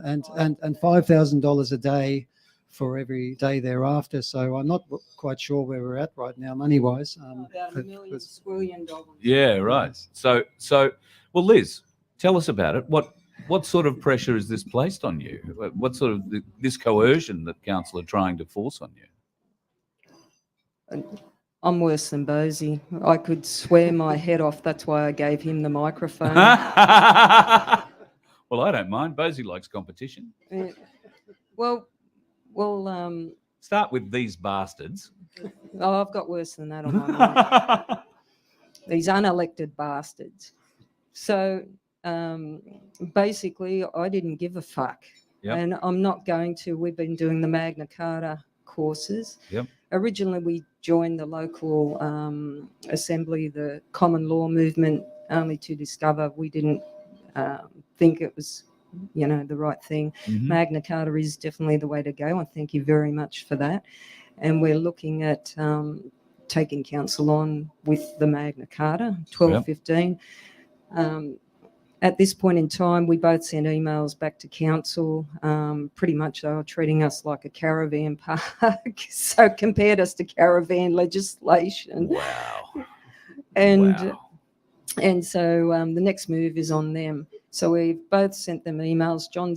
and $5,000 a day for every day thereafter. So I'm not quite sure where we're at right now, money wise. About $1 million squillion. Yeah, right. So, well, Liz, tell us about it. What sort of pressure is this placed on you? What sort of this coercion that council are trying to force on you? I'm worse than Bosie. I could swear my head off. That's why I gave him the microphone. Well, I don't mind. Bosie likes competition. Well, Start with these bastards. oh, I've got worse than that on my mind. These unelected bastards. So basically, I didn't give a fuck. Yep. And I'm not going to. We've been doing the Magna Carta courses. Yep. Originally, we joined the local assembly, the common law movement, only to discover we didn't think it was, the right thing. Mm-hmm. Magna Carta is definitely the way to go. And thank you very much for that. And we're looking at taking council on with the Magna Carta 1215. At this point in time, we both sent emails back to council. Pretty much they were treating us like a caravan park. So compared us to caravan legislation. Wow. And so the next move is on them. So we've both sent them emails. John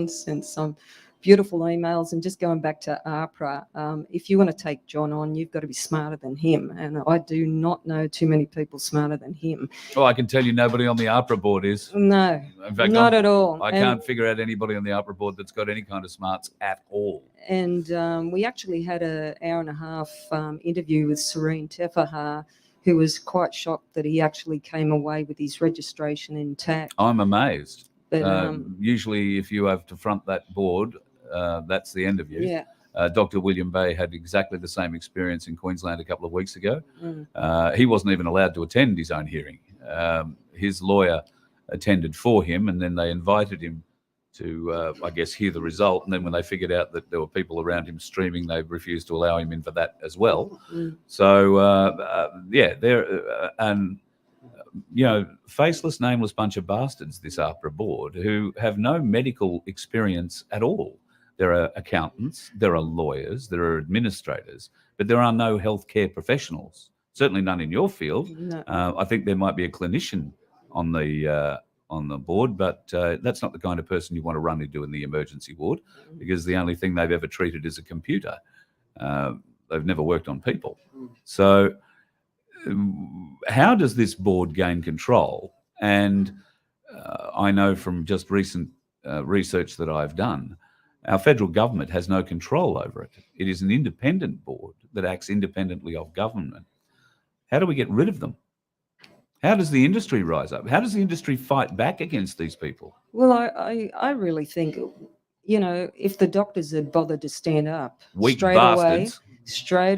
sent some beautiful emails, and just going back to APRA, if you want to take John on, you've got to be smarter than him. And I do not know too many people smarter than him. Well, I can tell you nobody on the APRA board is. No, In fact, not at all. I can't figure out anybody on the APRA board that's got any kind of smarts at all. And we actually had an hour and a half interview with Serene Tefahar, who was quite shocked that he actually came away with his registration intact. I'm amazed. But, usually if you have to front that board, that's the end of you. yeah. Dr. William Bay had exactly the same experience in Queensland a couple of weeks ago. He wasn't even allowed to attend his own hearing. His lawyer attended for him, and then they invited him to, I guess, hear the result. And then when they figured out that there were people around him streaming, they refused to allow him in for that as well. So, faceless, nameless bunch of bastards, this APRA board, who have no medical experience at all. there are accountants, there are lawyers, there are administrators, but there are no healthcare professionals. Certainly none in your field. No. I think there might be a clinician on the board, but that's not the kind of person you want to run into in the emergency ward, because the only thing they've ever treated is a computer. They've never worked on people. So how does this board gain control? And I know from just recent research that I've done, our federal government has no control over it. It is an independent board that acts independently of government. How do we get rid of them? How does the industry rise up? How does the industry fight back against these people? Well, I really think, if the doctors had bothered to stand up Weak straight bastards.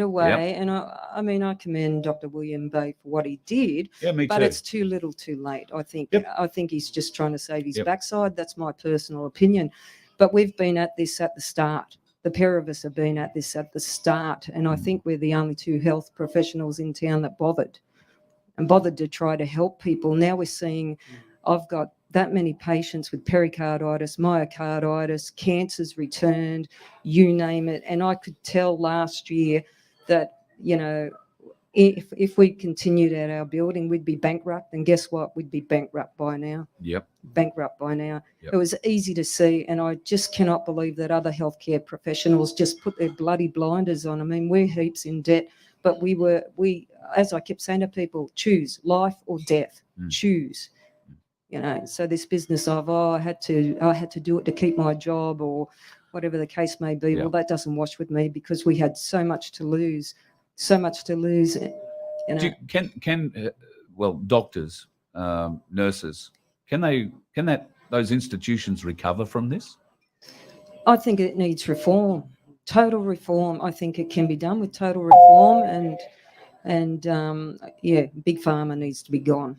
away, and I commend Dr. William Bay for what he did, Yeah, me but too. it's too little too late, I think. Yep. I think he's just trying to save his Yep. backside. That's my personal opinion. But we've been at this at the start. The pair of us have been at this at the start, and I think we're the only two health professionals in town that bothered to try to help people. Now we're seeing, I've got that many patients with pericarditis, myocarditis, cancers returned, you name it. And I could tell last year that, if we continued at our building, we'd be bankrupt. And guess what? We'd be bankrupt by now. Yep. Bankrupt by now. Yep. It was easy to see. And I just cannot believe that other healthcare professionals just put their bloody blinders on. I mean, we're heaps in debt, but we, as I kept saying to people, choose life or death, choose. So this business of, I had to do it to keep my job or whatever the case may be. Yeah. Well, that doesn't wash with me, because we had so much to lose. Doctors, nurses, can those institutions recover from this? I think it needs reform, total reform. I think it can be done with total reform, and big pharma needs to be gone.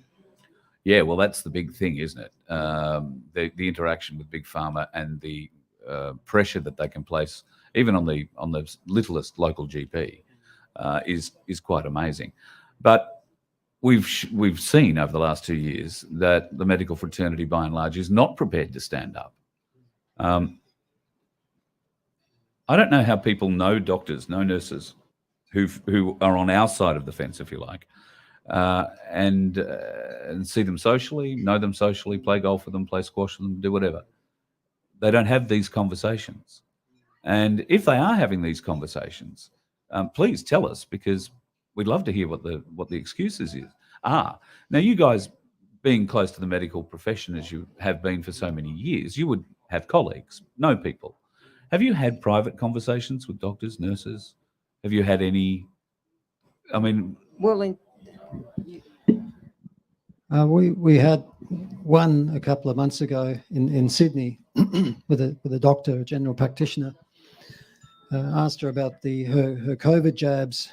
Yeah, well, that's the big thing, isn't it? The interaction with big pharma and the pressure that they can place, even on the littlest local GP, is quite amazing. But we've seen over the last 2 years that the medical fraternity, by and large, is not prepared to stand up. I don't know how people know doctors, know nurses, who are on our side of the fence, if you like, and see them socially, know them socially, play golf with them, play squash with them, do whatever. They don't have these conversations. And if they are having these conversations, please tell us, because we'd love to hear what the excuses are. Now, you guys, being close to the medical profession as you have been for so many years, you would have colleagues, know people. Have you had private conversations with doctors, nurses? Have you had any? I mean, Well, We had one a couple of months ago in Sydney with a doctor, a general practitioner. Asked her about her COVID jabs.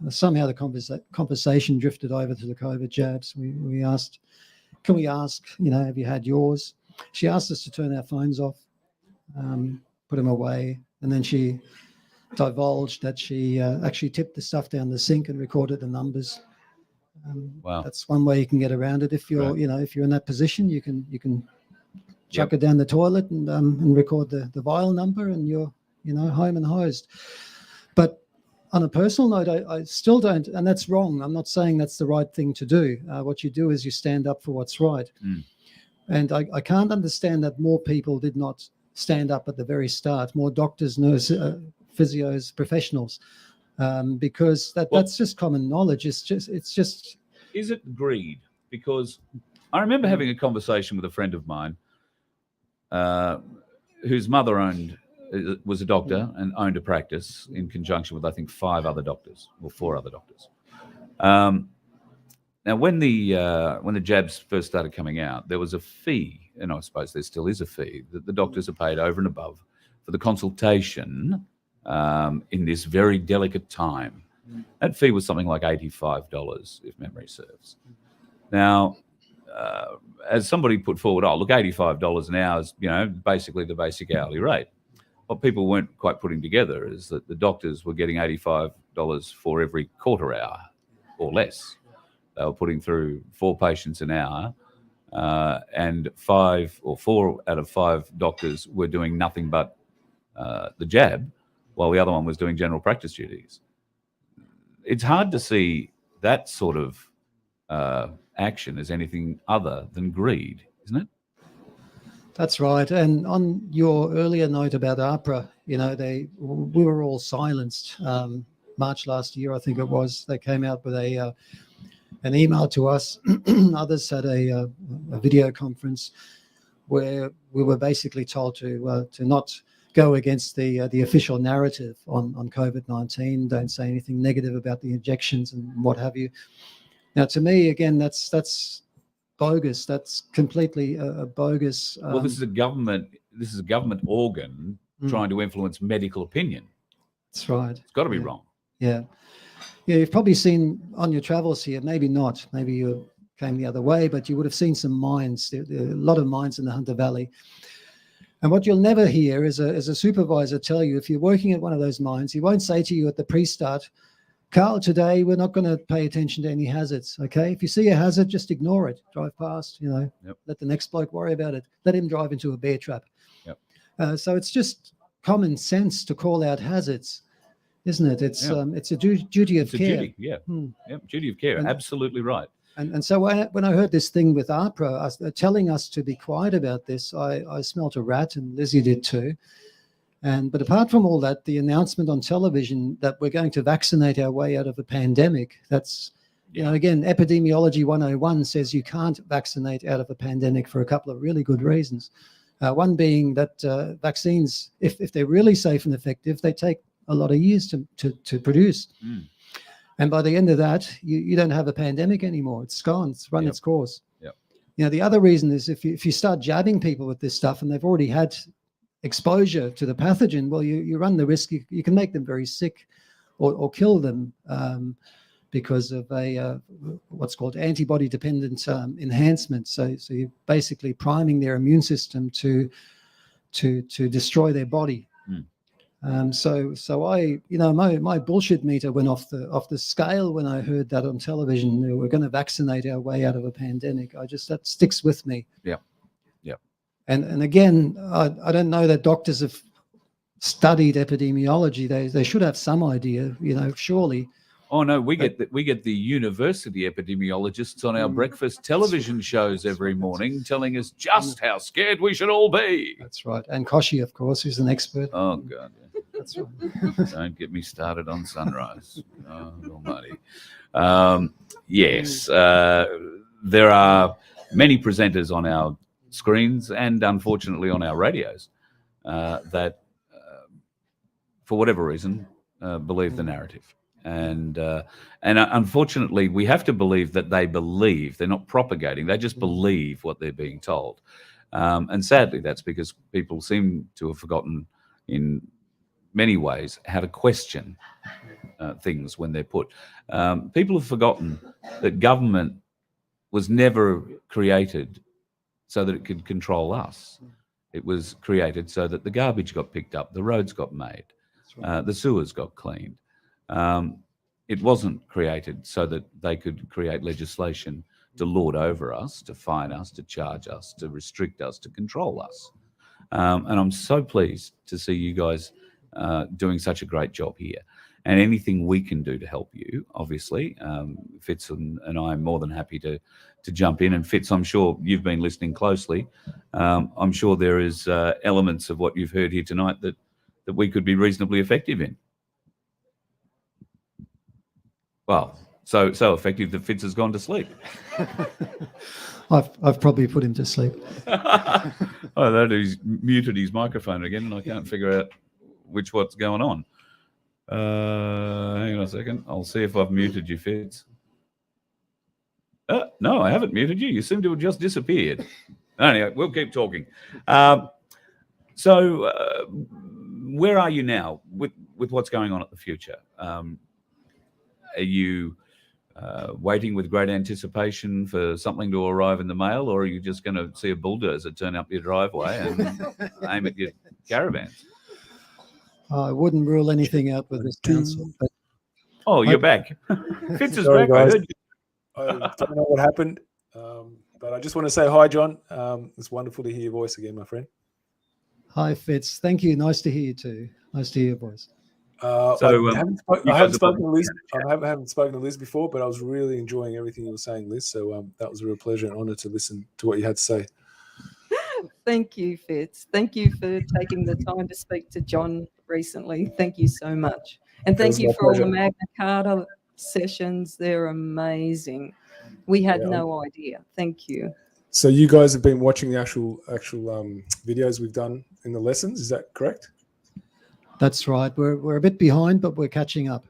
Somehow the conversation drifted over to the COVID jabs. We asked, can we ask, have you had yours? She asked us to turn our phones off, put them away, and then she divulged that she actually tipped the stuff down the sink and recorded the numbers. Wow. That's one way you can get around it. If you're, Right. if you're in that position, you can chuck it down the toilet and record the vial number, and you're, home and hosed. But on a personal note, I still don't, and that's wrong. I'm not saying that's the right thing to do. What you do is you stand up for what's right. And I can't understand that more people did not stand up at the very start, more doctors, nurses, physios, professionals, because that's just common knowledge. It's just. Is it greed? Because I remember having a conversation with a friend of mine whose mother was a doctor and owned a practice in conjunction with, I think, 4 other doctors. Now, when the jabs first started coming out, there was a fee, and I suppose there still is a fee, that the doctors are paid over and above for the consultation in this very delicate time. That fee was something like $85, if memory serves. Now, as somebody put forward, look, $85 an hour is, basically the basic hourly rate. What people weren't quite putting together is that the doctors were getting $85 for every quarter hour or less. They were putting through 4 patients an hour, and 4 out of 5 doctors were doing nothing but the jab, while the other one was doing general practice duties. It's hard to see that sort of action as anything other than greed, isn't it? That's right. And on your earlier note about APRA, we were all silenced. March last year, I think it was, they came out with an email to us. Others had a video conference where we were basically told to not go against the official narrative on COVID-19. Don't say anything negative about the injections and what have you. Now, to me, again, that's bogus. That's completely bogus. Well, this is a government organ trying to influence medical opinion. That's right. It's got to be wrong. Yeah. You've probably seen on your travels here, maybe not, maybe you came the other way, but you would have seen some mines. There are a lot of mines in the Hunter Valley. And what you'll never hear is a supervisor tell you, if you're working at one of those mines, he won't say to you at the pre-start, Carl, today we're not going to pay attention to any hazards, okay? If you see a hazard, just ignore it. Drive past, let the next bloke worry about it. Let him drive into a bear trap. Yep. So it's just common sense to call out hazards, isn't it? It's a duty of care. Duty, yeah. Yep, duty of care, absolutely right. And so when I heard this thing with APRA telling us to be quiet about this, I smelt a rat, and Lizzie did too. But apart from all that, the announcement on television that we're going to vaccinate our way out of a pandemic, that's, again, epidemiology 101 says you can't vaccinate out of a pandemic for a couple of really good reasons. One being that vaccines, if they're really safe and effective, they take a lot of years to produce. And by the end of that, you don't have a pandemic anymore. It's gone. It's run its course. The other reason is if you start jabbing people with this stuff and they've already had exposure to the pathogen, well, you run the risk you can make them very sick or kill them because of a what's called antibody-dependent enhancement. So you're basically priming their immune system to destroy their body. So I, my bullshit meter went off the scale when I heard that on television. We're going to vaccinate our way out of a pandemic. That sticks with me. Yeah. And again, I don't know that doctors have studied epidemiology. They should have some idea, surely. Oh no, we get the university epidemiologists on our breakfast television shows every morning telling us just how scared we should all be. That's right. And Koshi, of course, who's an expert. Oh God. That's right. Don't get me started on Sunrise. Oh, almighty. Yes, there are many presenters on our screens and unfortunately on our radios that, for whatever reason, believe the narrative. And unfortunately, we have to believe that they believe. They're not propagating. They just believe what they're being told. And sadly, that's because people seem to have forgotten in many ways how to question things when they're put. People have forgotten that government was never created so that it could control us. It was created so that the garbage got picked up, the roads got made, the sewers got cleaned. It wasn't created so that they could create legislation to lord over us, to fine us, to charge us, to restrict us, to control us. And I'm so pleased to see you guys doing such a great job here. And anything we can do to help you, obviously, Fitz and I are more than happy to jump in. And Fitz, I'm sure you've been listening closely. I'm sure there is elements of what you've heard here tonight that we could be reasonably effective in. Well, so effective that Fitz has gone to sleep. I've probably put him to sleep. Oh, that he's muted his microphone again, and I can't figure out what's going on. Hang on a second. I'll see if I've muted you, Fitz. No, I haven't muted you. You seem to have just disappeared. Anyway, we'll keep talking. So where are you now with what's going on at the future? Are you waiting with great anticipation for something to arrive in the mail, or are you just going to see a bulldozer turn up your driveway and aim at your caravans? I wouldn't rule anything out with this council. But oh, you're back. Fitz is Sorry, back. guys. I don't know what happened, but I just want to say hi, John. It's wonderful to hear your voice again, my friend. Hi, Fitz. Thank you. Nice to hear you too. Nice to hear your voice. So, I haven't spoken to Liz. I haven't spoken to Liz before, but I was really enjoying everything you were saying, Liz. So that was a real pleasure and honour to listen to what you had to say. Thank you, Fitz. Thank you for taking the time to speak to John recently. Thank you so much. And It thank was you my for all the pleasure. Magna Carta sessions. They're amazing. We had Yeah. no idea. Thank you. So you guys have been watching the actual videos we've done in the lessons. Is that correct? That's right. We're a bit behind, but we're catching up.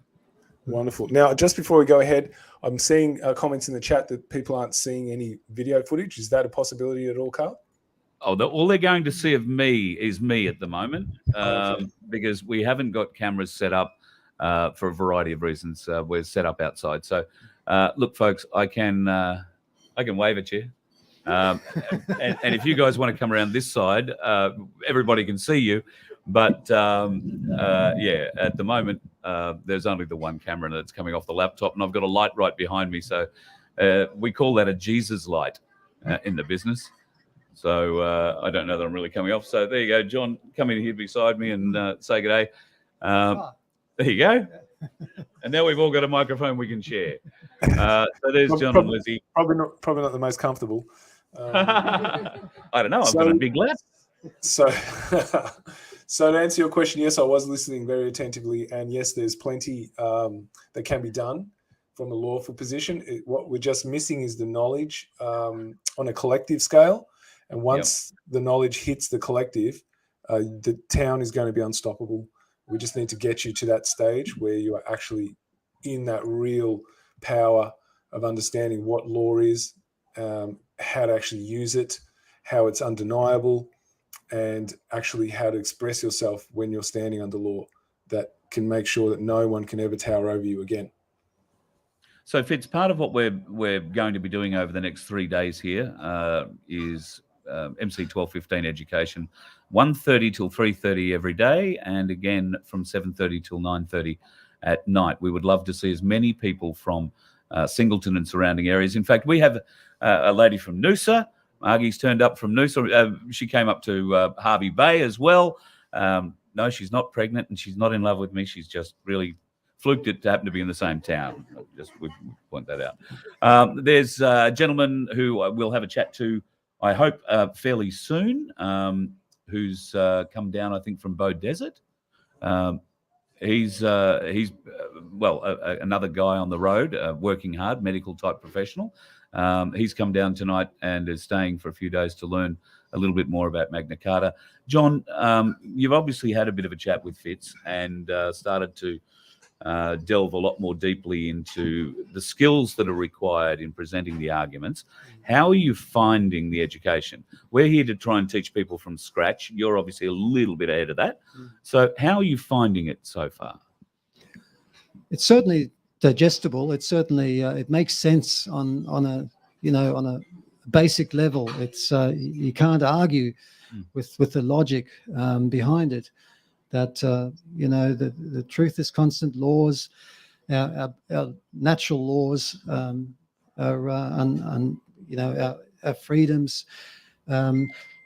Wonderful. Now, just before we go ahead, I'm seeing comments in the chat that people aren't seeing any video footage. Is that a possibility at all, Carl? Oh, all they're going to see of me is me at the moment, Okay. because we haven't got cameras set up for a variety of reasons. We're set up outside. So, look, folks, I can wave at you. And if you guys want to come around this side, everybody can see you. But yeah, at the moment, there's only the one camera that's coming off the laptop, and I've got a light right behind me. So we call that a Jesus light in the business. So I don't know that I'm really coming off. So there you go, John, come in here beside me and say good day. There you go. And now we've all got a microphone we can share. So there's John and Lizzie. Probably not the most comfortable. I don't know. I've got a big lap. So, so to answer your question, yes, I was listening very attentively, and yes, there's plenty that can be done from a lawful position. What we're just missing is the knowledge on a collective scale, and once the knowledge hits the collective, the town is going to be unstoppable. We just need to get you to that stage where you are actually in that real power of understanding what law is, how to actually use it, how it's undeniable, and actually how to express yourself when you're standing under law that can make sure that no one can ever tower over you again. So, Fitz, part of what we're going to be doing over the next 3 days here is MC 1215 education, 1:30 till 3:30 every day, and again from 7:30 till 9:30 at night. We would love to see as many people from Singleton and surrounding areas. In fact, we have a lady from Noosa. Margie's turned up from Noosa. She came up to Harvey Bay as well. No, she's not pregnant and she's not in love with me. She's just really fluked it to happen to be in the same town. Just would point that out. There's a gentleman who we'll have a chat to, I hope, fairly soon, who's come down, I think, from Bow Desert. He's another guy on the road, working hard, medical type professional. He's come down tonight and is staying for a few days to learn a little bit more about Magna Carta. John, you've obviously had a bit of a chat with Fitz and started to delve a lot more deeply into the skills that are required in presenting the arguments. How are you finding the education? We're here to try and teach people from scratch. You're obviously a little bit ahead of that. So how are you finding it so far? It's certainly digestible. It's certainly it makes sense on a basic level. It's you can't argue with the logic behind it. That the truth is constant. Laws, our natural laws, our freedoms.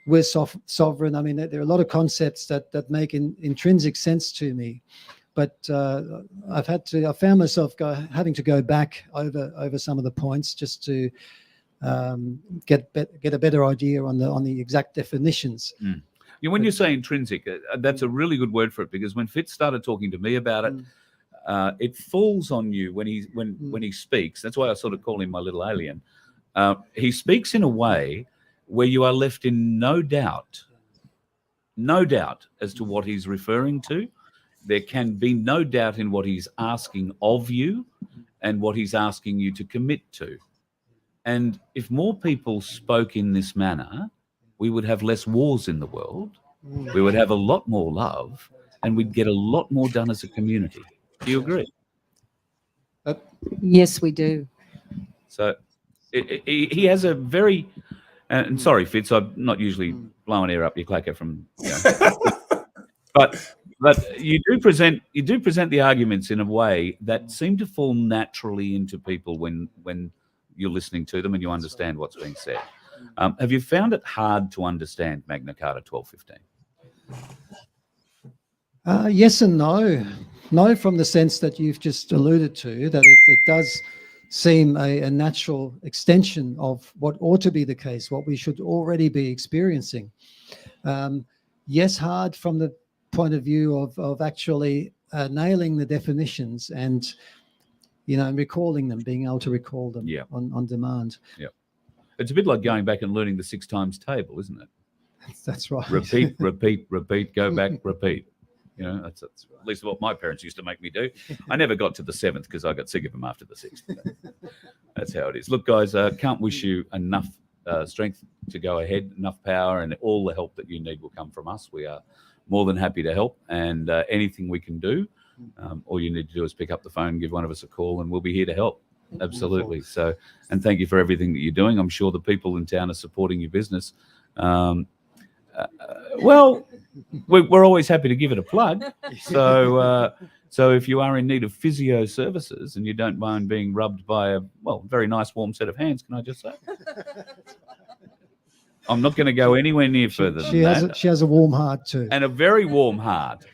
We're sovereign. I mean, there are a lot of concepts that make intrinsic sense to me. But I found myself having to go back over some of the points just to get a better idea on the exact definitions. Yeah, when you say intrinsic, that's a really good word for it, because when Fitz started talking to me about it, it falls on you when he speaks. That's why I sort of call him my little alien. He speaks in a way where you are left in no doubt as to what he's referring to. There can be no doubt in what he's asking of you and what he's asking you to commit to. And if more people spoke in this manner, we would have less wars in the world, we would have a lot more love, and we'd get a lot more done as a community. Do you agree? Yes, we do. So he has a very, and sorry, Fitz, I'm not usually blowing air up your clacker from, but you do present the arguments in a way that seem to fall naturally into people when you're listening to them and you understand what's being said. Have you found it hard to understand Magna Carta 1215? Yes and no. No, from the sense that you've just alluded to, that it does seem a natural extension of what ought to be the case, what we should already be experiencing. Yes, hard from the point of view of actually nailing the definitions and, recalling them, being able to recall them on demand. Yeah. It's a bit like going back and learning the 6 times table, isn't it? That's right. Repeat, repeat, repeat, go back, repeat. That's at least what my parents used to make me do. I never got to the 7th because I got sick of them after the 6th. That's how it is. Look, guys, can't wish you enough strength to go ahead, enough power, and all the help that you need will come from us. We are more than happy to help, and anything we can do, all you need to do is pick up the phone, give one of us a call, and we'll be here to help. Absolutely. So, and thank you for everything that you're doing. I'm sure the people in town are supporting your business. Well, we're always happy to give it a plug. So if you are in need of physio services and you don't mind being rubbed by a very nice warm set of hands, can I just say? I'm not going to go anywhere near further than that. She has a warm heart too. And a very warm heart,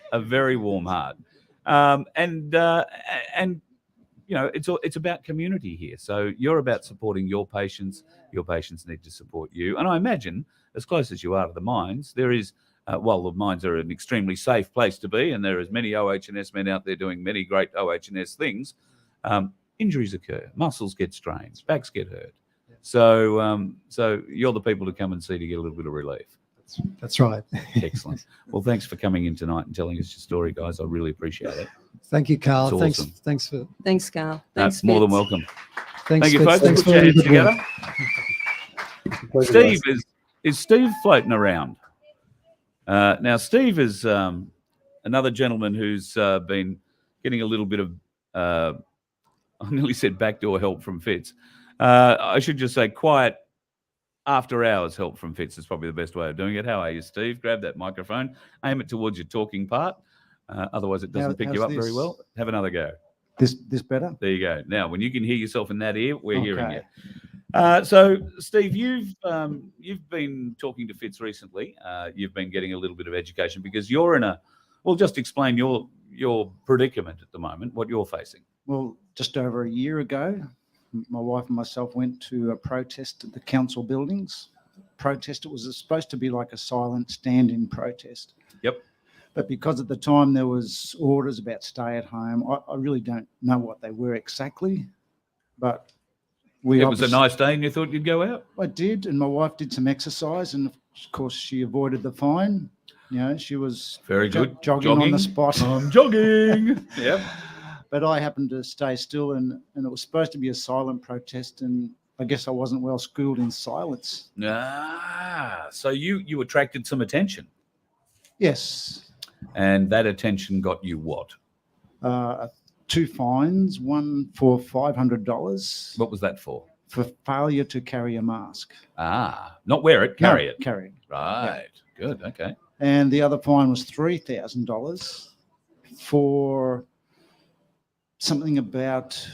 and it's about community here. So you're about supporting your patients. Your patients need to support you. And I imagine, as close as you are to the mines, there is, the mines are an extremely safe place to be, and there is many OH&S men out there doing many great OH&S things. Injuries occur, muscles get strained, backs get hurt. So you're the people to come and see to get a little bit of relief. That's right. Excellent. Well, thanks for coming in tonight and telling us your story, guys. I really appreciate it. Thank you, Carl. It's awesome. Thanks, Carl. Thanks, more than Fitz. welcome. Thanks, Thank you, Fitz. folks. Thanks Put for your all hands your good together. Steve, is Steve floating around? Now, Steve is another gentleman who's been getting a little bit of, I nearly said backdoor help from Fitz. I should just say quiet after hours help from Fitz is probably the best way of doing it. How are you, Steve? Grab that microphone, aim it towards your talking part. Otherwise, it doesn't pick you up very well. Have another go. This better? There you go. Now, when you can hear yourself in that ear, we're hearing you. So, Steve, you've been talking to Fitz recently. You've been getting a little bit of education because you're in a. Well, just explain your predicament at the moment, what you're facing. Well, just over a year ago, my wife and myself went to a protest at the council buildings. It was supposed to be like a silent stand-in protest. Yep. But because at the time there was orders about stay at home, I really don't know what they were exactly. But it was a nice day and you thought you'd go out? I did, and my wife did some exercise, and of course she avoided the fine. She was very good jogging on the spot. I'm jogging. Yep. But I happened to stay still, and it was supposed to be a silent protest, and I guess I wasn't well schooled in silence. So you attracted some attention. Yes. And that attention got you what? 2 fines, one for $500. What was that for? For failure to carry a mask. Not wear it, carry it. Carry it. Right. Yeah. Good. Okay. And the other fine was $3,000 for something about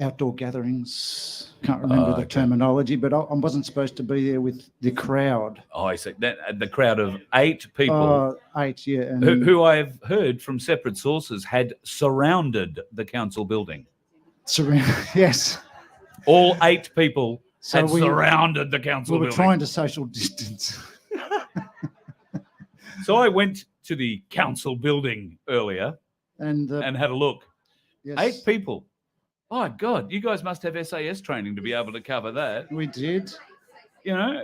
outdoor gatherings. Can't remember the terminology, but I wasn't supposed to be there with the crowd. Oh, I see. The crowd of 8 people. 8, yeah. And who I've heard from separate sources had surrounded the council building. Yes. All 8 people had surrounded the council building. We were trying to social distance. So I went to the council building earlier and had a look. Yes. 8 people. Oh, God, you guys must have SAS training to be able to cover that. We did. Yeah.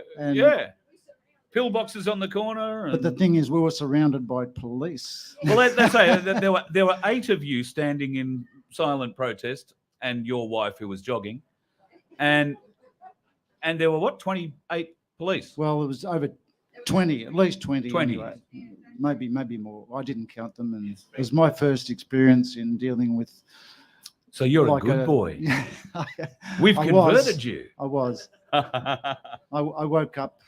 Pillboxes on the corner. But the thing is, we were surrounded by police. Well, let's say there were 8 of you standing in silent protest and your wife who was jogging. And there were, 28 police? Well, it was over 20, at least 20. 20. Anyway. Maybe more. I didn't count them. And it was my first experience in dealing with. So you're a good boy. We've converted you. I was. I woke up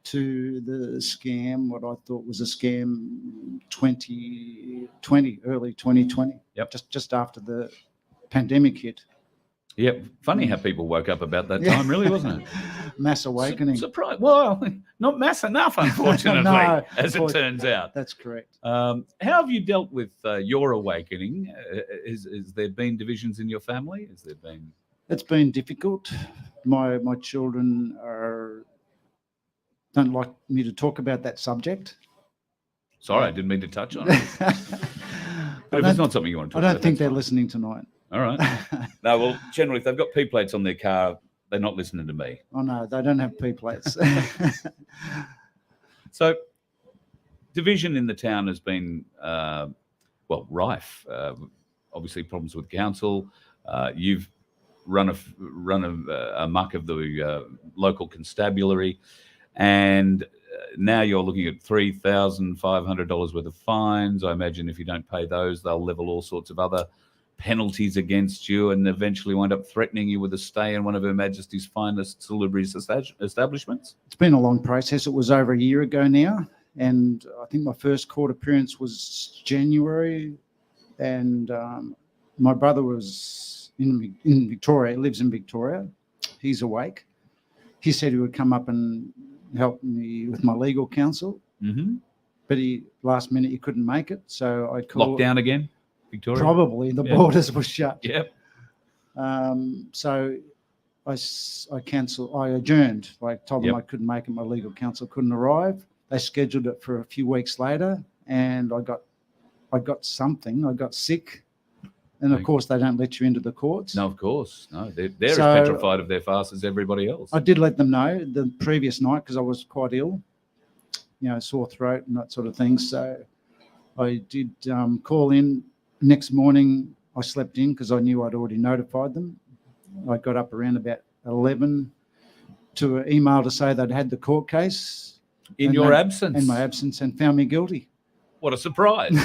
to the scam, what I thought was a scam, 2020, early 2020. Yep. Just after the pandemic hit. Yep. Funny how people woke up about that Yeah. time, really, wasn't it? Mass awakening. Surprise. Well, not mass enough, unfortunately, No, as it turns out. That's correct. How have you dealt with your awakening? Is there been divisions in your family? Has there been? It's been difficult. My children don't like me to talk about that subject. Sorry, I didn't mean to touch on it. But if it's not something you want to talk I about, don't think that's they're fine. listening tonight. All right. No, well, generally, if they've got P plates on their car, they're not listening to me. Oh no, they don't have P plates. So, division in the town has been, rife. Obviously, problems with council. You've run a muck of the local constabulary, and now you're looking at $3,500 worth of fines. I imagine if you don't pay those, they'll level all sorts of other penalties against you and eventually wind up threatening you with a stay in one of Her Majesty's finest celebrities establishments. It's been a long process. It was over a year ago now, and I think my first court appearance was January, and my brother was in Victoria, lives in Victoria. He's awake. He said he would come up and help me with my legal counsel, but last minute he couldn't make it, so I called. Lockdown again, Victoria? Probably. The borders were shut. Yep. So I adjourned. I told them I couldn't make it. My legal counsel couldn't arrive. They scheduled it for a few weeks later, and I got something. I got sick, and of course they don't let you into the courts. No, of course. No, they're as petrified of their farce as everybody else. I did let them know the previous night because I was quite ill, sore throat and that sort of thing. So I did call in. Next morning, I slept in because I knew I'd already notified them. I got up around about 11 to an email to say they'd had the court case. In your absence? In my absence, and found me guilty. What a surprise.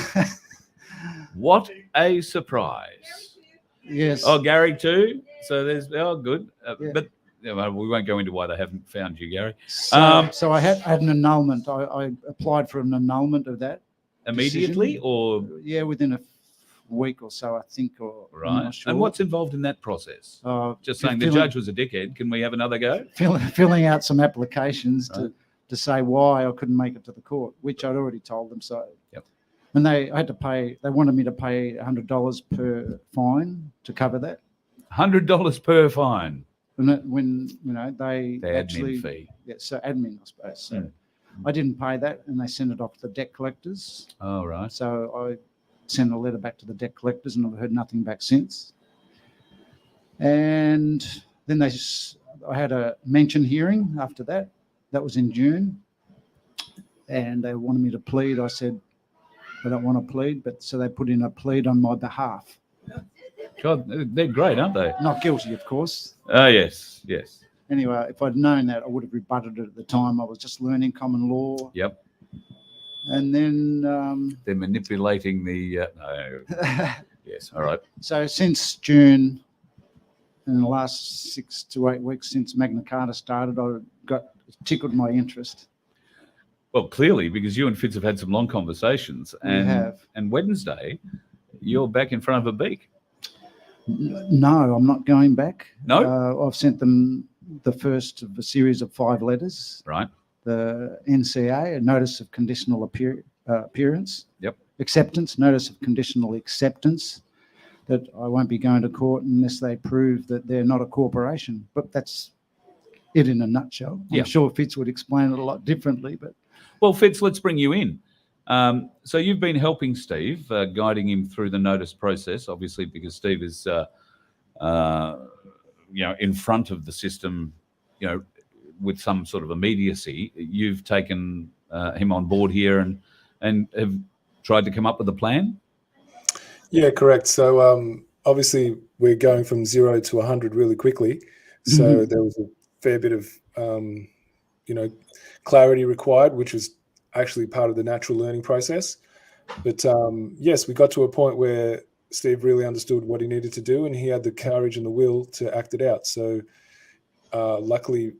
What a surprise. Yes. Oh, Gary too? So there's, good. Yeah. But we won't go into why they haven't found you, Gary. So I had an annulment. I applied for an annulment of that. Immediately decision. or? Yeah, within a week or so, I think. Right. I'm not sure. And what's involved in that process? Just saying the judge was a dickhead. Can we have another go? Filling out some applications to say why I couldn't make it to the court, which I'd already told them so. Yep. And they wanted me to pay $100 per fine to cover that. $100 per fine. And when they The actually, admin fee. Yeah, so admin, I suppose. So I didn't pay that, and they sent it off to the debt collectors. Oh, right. So I sent a letter back to the debt collectors, and I've heard nothing back since. And then I had a mention hearing after that. That was in June, and they wanted me to plead. I said I don't want to plead, but so they put in a plead on my behalf. God, they're great, aren't they? Not guilty, of course. Oh, yes. Anyway, if I'd known that, I would have rebutted it at the time. I was just learning common law. Yep. And then They're manipulating the. No. Yes. All right. So since June, in the last 6 to 8 weeks since Magna Carta started, tickled my interest. Well, clearly, because you and Fitz have had some long conversations. We have. And Wednesday, you're back in front of a beak. No, I'm not going back. No? I've sent them the first of a series of 5 letters. Right. The NCA, a notice of conditional appearance. Yep. Acceptance, notice of conditional acceptance, that I won't be going to court unless they prove that they're not a corporation. But that's it in a nutshell. I'm sure Fitz would explain it a lot differently. But well, Fitz, let's bring you in. So you've been helping Steve, guiding him through the notice process, obviously, because Steve is, in front of the system, with some sort of immediacy. You've taken him on board here and have tried to come up with a plan? Yeah, correct. So obviously we're going from 0 to 100 really quickly. So there was a fair bit of, clarity required, which was actually part of the natural learning process. But yes, we got to a point where Steve really understood what he needed to do, and he had the courage and the will to act it out. So luckily,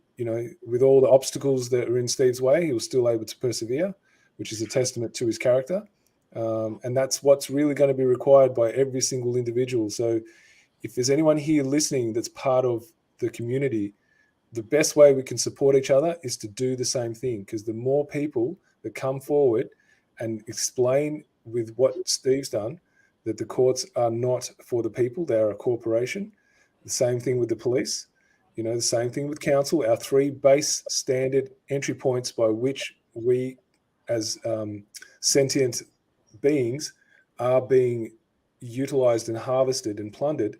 with all the obstacles that are in Steve's way, he was still able to persevere, which is a testament to his character. And that's what's really going to be required by every single individual. So if there's anyone here listening that's part of the community, the best way we can support each other is to do the same thing, because the more people that come forward and explain with what Steve's done, that the courts are not for the people, they are a corporation. The same thing with the police, the same thing with council. Our 3 base standard entry points by which we as sentient beings are being utilized and harvested and plundered,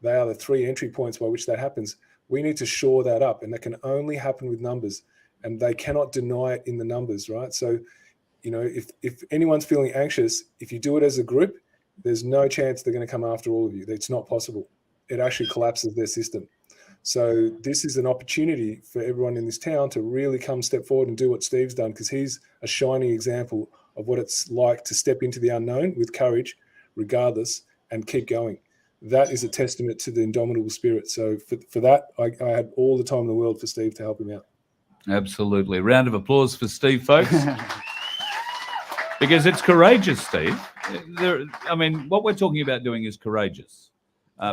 they are the 3 entry points by which that happens. We need to shore that up, and that can only happen with numbers, and they cannot deny it in the numbers, right? So, if anyone's feeling anxious, if you do it as a group, there's no chance they're going to come after all of you. It's not possible. It actually collapses their system. So this is an opportunity for everyone in this town to really come step forward and do what Steve's done, because he's a shining example of what it's like to step into the unknown with courage, regardless, and keep going. That is a testament to the indomitable spirit. So for that, I had all the time in the world for Steve to help him out. Absolutely. Round of applause for Steve, folks. Because it's courageous, Steve. What we're talking about doing is courageous.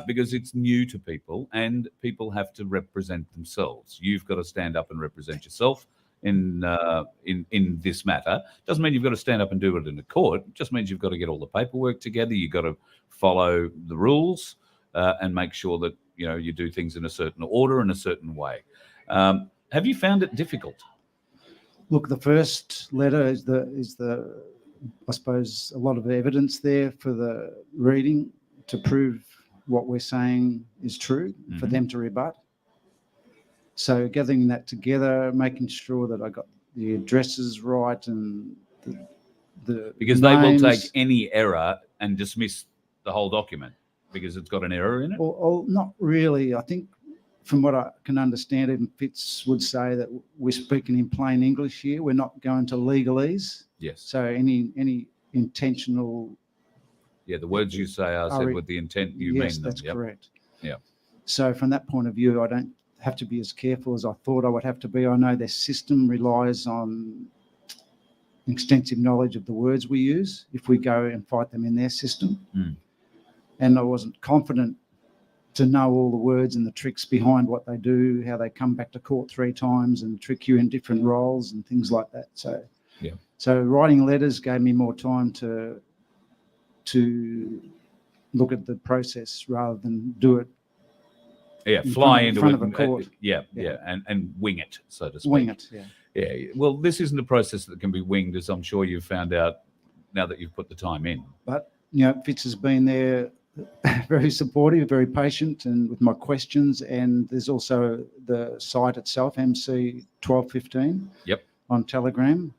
Because it's new to people, and people have to represent themselves. You've got to stand up and represent yourself in this matter. Doesn't mean you've got to stand up and do it in a court. It just means you've got to get all the paperwork together. You've got to follow the rules and make sure that you do things in a certain order and a certain way. Have you found it difficult? Look, the first letter is the I suppose a lot of evidence there for the reading to prove what we're saying is true, for them to rebut. So gathering that together, making sure that I got the addresses right and the because names. They will take any error and dismiss the whole document because it's got an error in it. Or not really. I think from what I can understand, even Fitz would say that we're speaking in plain English here. We're not going to legalese. Yes. So any intentional. Yeah, the words you say are said with the intent you mean them. Yes, that's correct. Yeah. So from that point of view, I don't have to be as careful as I thought I would have to be. I know their system relies on extensive knowledge of the words we use if we go and fight them in their system. And I wasn't confident to know all the words and the tricks behind what they do, how they come back to court 3 times and trick you in different roles and things like that. So writing letters gave me more time to look at the process rather than do it. Yeah, fly into front it. Of a court. And wing it, so to speak. Wing it, yeah. Yeah. Well, this isn't a process that can be winged, as I'm sure you've found out now that you've put the time in. But Fitz has been there, very supportive, very patient, and with my questions. And there's also the site itself, MC 1215. Yep. On Telegram,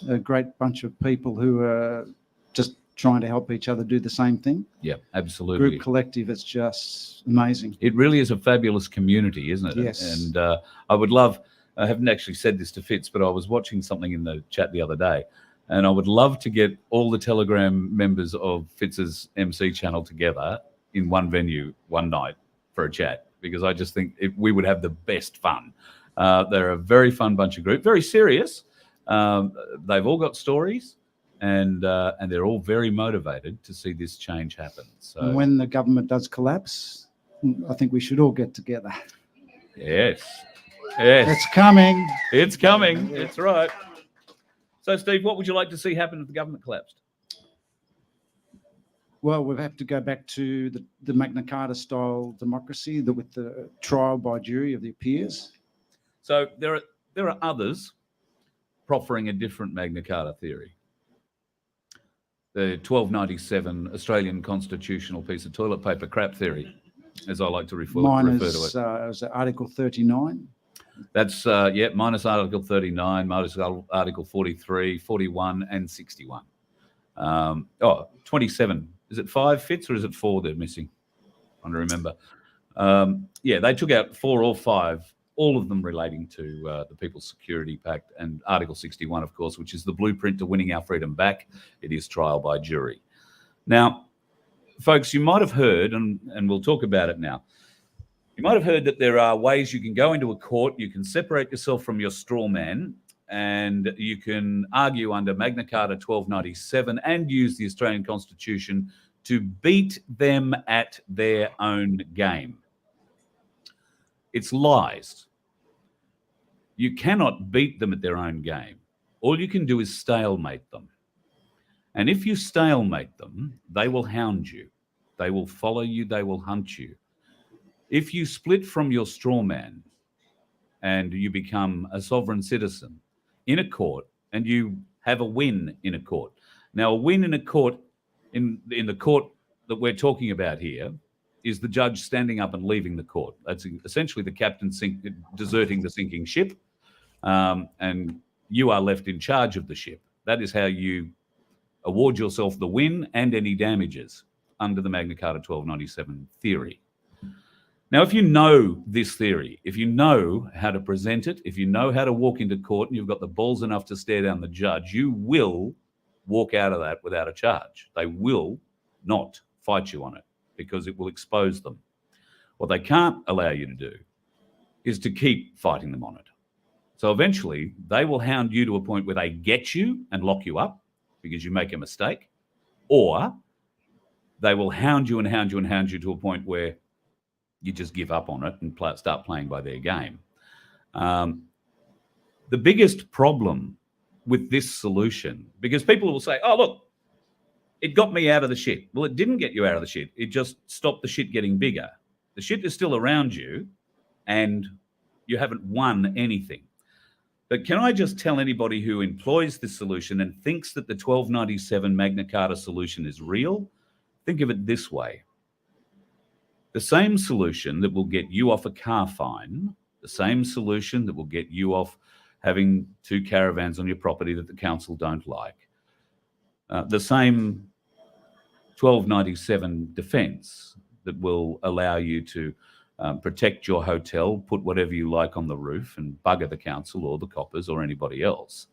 a great bunch of people who are just trying to help each other do the same thing. Yeah, absolutely. Group collective, it's just amazing. It really is a fabulous community, isn't it? Yes. And I would love, I haven't actually said this to Fitz, but I was watching something in the chat the other day, and I would love to get all the Telegram members of Fitz's MC channel together in one venue one night for a chat, because I just think we would have the best fun. They're a very fun bunch of group, very serious. They've all got stories. And they're all very motivated to see this change happen. So and when the government does collapse, I think we should all get together. Yes. It's coming. It's coming. It's right. So, Steve, what would you like to see happen if the government collapsed? Well, we'll have to go back to the Magna Carta style democracy with the trial by jury of the peers. So there are others proffering a different Magna Carta theory. The 1297 Australian constitutional piece of toilet paper crap theory, as I like to refer to it. Was Article 39. That's, minus Article 39, minus Article 43, 41 and 61. 27. Is it 5 Fitz or is it 4 they're missing? I don't remember. They took out 4 or 5, all of them relating to the People's Security Pact, and Article 61, of course, which is the blueprint to winning our freedom back. It is trial by jury. Now, folks, you might have heard, and we'll talk about it now, you might have heard that there are ways you can go into a court, you can separate yourself from your straw man, and you can argue under Magna Carta 1297 and use the Australian Constitution to beat them at their own game. It's lies. You cannot beat them at their own game. All you can do is stalemate them. And if you stalemate them, they will hound you. They will follow you. They will hunt you. If you split from your straw man and you become a sovereign citizen in a court and you have a win in a court. Now, a win in a court, in the court that we're talking about here, is the judge standing up and leaving the court. That's essentially the captain deserting the sinking ship, and you are left in charge of the ship. That is how you award yourself the win and any damages under the Magna Carta 1297 theory. Now, if you know this theory, if you know how to present it, if you know how to walk into court and you've got the balls enough to stare down the judge, you will walk out of that without a charge. They will not fight you on it because it will expose them. What they can't allow you to do is to keep fighting them on it. So eventually they will hound you to a point where they get you and lock you up because you make a mistake, or they will hound you and hound you and hound you to a point where you just give up on it and start playing by their game. The biggest problem with this solution, because people will say, oh, look, it got me out of the shit. Well, it didn't get you out of the shit. It just stopped the shit getting bigger. The shit is still around you and you haven't won anything. But can I just tell anybody who employs this solution and thinks that the 1297 Magna Carta solution is real, think of it this way. The same solution that will get you off a car fine, the same solution that will get you off having 2 caravans on your property that the council don't like, the same 1297 defence that will allow you to protect your hotel, put whatever you like on the roof and bugger the council or the coppers or anybody else,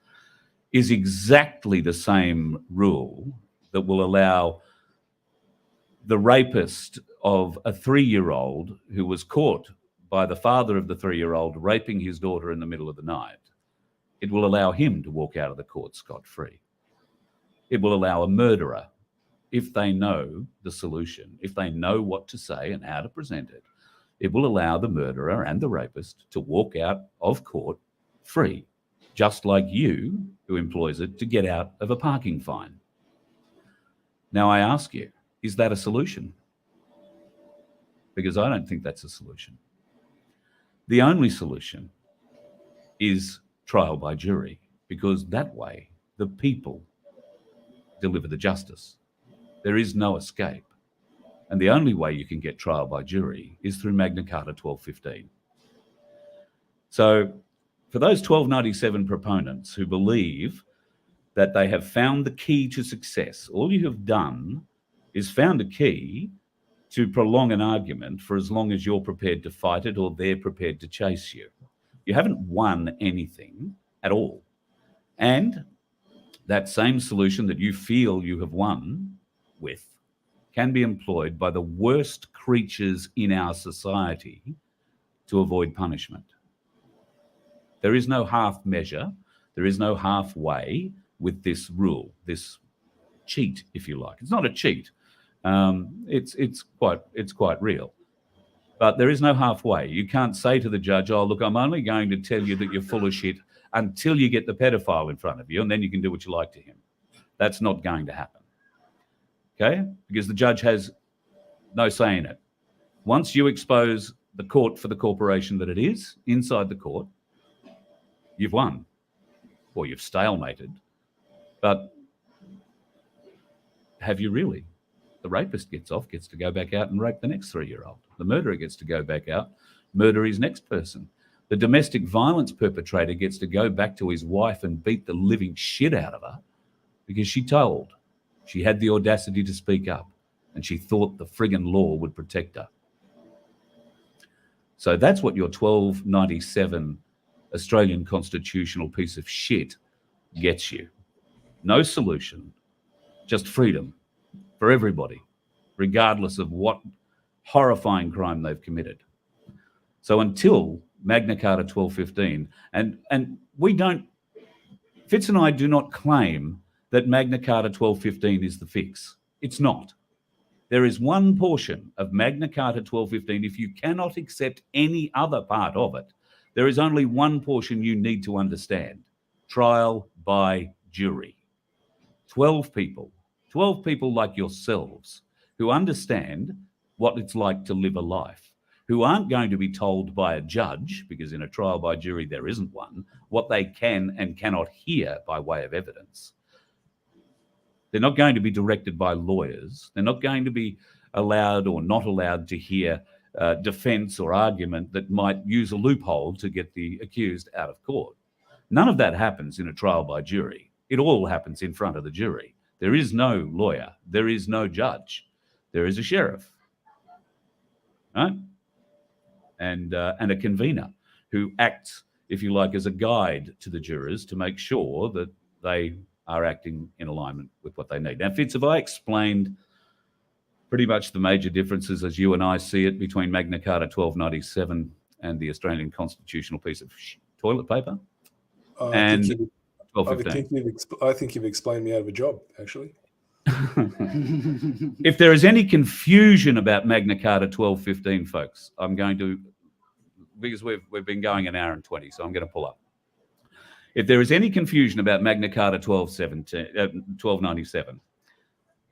is exactly the same rule that will allow the rapist of a 3-year-old who was caught by the father of the 3-year-old raping his daughter in the middle of the night. It will allow him to walk out of the court scot-free. It will allow a murderer, if they know the solution, if they know what to say and how to present it, it will allow the murderer and the rapist to walk out of court free, just like you, who employs it, to get out of a parking fine. Now I ask you, is that a solution? Because I don't think that's a solution. The only solution is trial by jury, because that way the people deliver the justice. There is no escape. And the only way you can get trial by jury is through Magna Carta 1215. So for those 1297 proponents who believe that they have found the key to success, all you have done is found a key to prolong an argument for as long as you're prepared to fight it or they're prepared to chase you. You haven't won anything at all. And that same solution that you feel you have won with can be employed by the worst creatures in our society to avoid punishment. There is no half measure. There is no halfway with this rule, this cheat, if you like. It's not a cheat. It's quite real. But there is no halfway. You can't say to the judge, oh, look, I'm only going to tell you that you're full of shit until you get the pedophile in front of you, and then you can do what you like to him. That's not going to happen. Okay? Because the judge has no say in it. Once you expose the court for the corporation that it is inside the court, you've won, or you've stalemated. But have you really? The rapist gets to go back out and rape the next 3-year-old. The murderer gets to go back out, murder his next person. The domestic violence perpetrator gets to go back to his wife and beat the living shit out of her because she told. She had the audacity to speak up and she thought the friggin' law would protect her. So that's what your 1297 Australian constitutional piece of shit gets you. No solution, just freedom for everybody, regardless of what horrifying crime they've committed. So until Magna Carta 1215, and we don't, Fitz and I do not claim that Magna Carta 1215 is the fix. It's not. There is one portion of Magna Carta 1215. If you cannot accept any other part of it, there is only one portion you need to understand: trial by jury. 12 people like yourselves who understand what it's like to live a life, who aren't going to be told by a judge, because in a trial by jury there isn't one, what they can and cannot hear by way of evidence. They're not going to be directed by lawyers. They're not going to be allowed or not allowed to hear defense or argument that might use a loophole to get the accused out of court. None of that happens in a trial by jury. It all happens in front of the jury. There is no lawyer. There is no judge. There is a sheriff, right? And a convener who acts, if you like, as a guide to the jurors to make sure that they are acting in alignment with what they need. Now, Fitz, have I explained pretty much the major differences as you and I see it between Magna Carta 1297 and the Australian constitutional piece of toilet paper? I think you've explained me out of a job, actually. If there is any confusion about Magna Carta 1215, folks, I'm going to, because we've been going an hour and 20, so I'm going to pull up. If there is any confusion about Magna Carta 1297,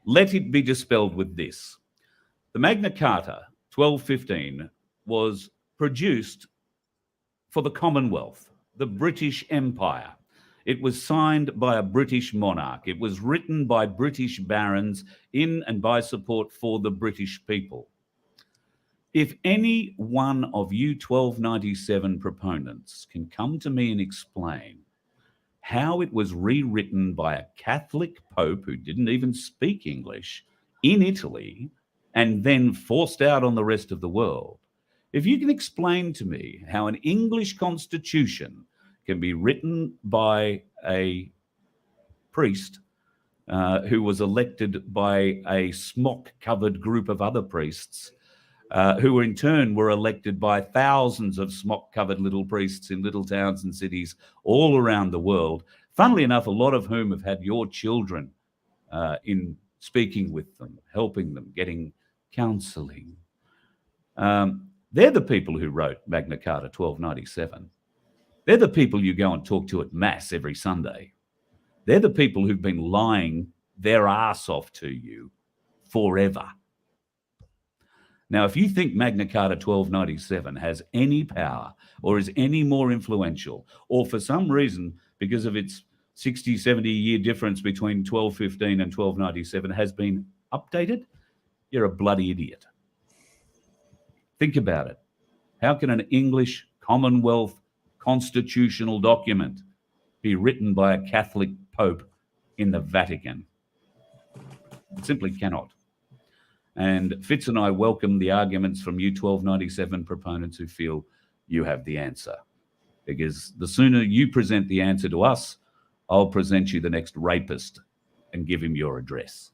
let it be dispelled with this. The Magna Carta 1215 was produced for the Commonwealth, the British Empire. It was signed by a British monarch. It was written by British barons in and by support for the British people. If any one of you 1297 proponents can come to me and explain how it was rewritten by a Catholic Pope who didn't even speak English in Italy and then forced out on the rest of the world, if you can explain to me how an English constitution can be written by a priest who was elected by a smock-covered group of other priests who in turn were elected by thousands of smock-covered little priests in little towns and cities all around the world, funnily enough, a lot of whom have had your children in speaking with them, helping them, getting counselling. They're the people who wrote Magna Carta 1297. They're the people you go and talk to at Mass every Sunday. They're the people who've been lying their ass off to you forever. Now, if you think Magna Carta 1297 has any power or is any more influential, or for some reason, because of its 60, 70-year difference between 1215 and 1297 has been updated, you're a bloody idiot. Think about it. How can an English Commonwealth constitutional document be written by a Catholic Pope in the Vatican? It simply cannot. And Fitz and I welcome the arguments from you 1297 proponents who feel you have the answer. Because the sooner you present the answer to us, I'll present you the next rapist and give him your address.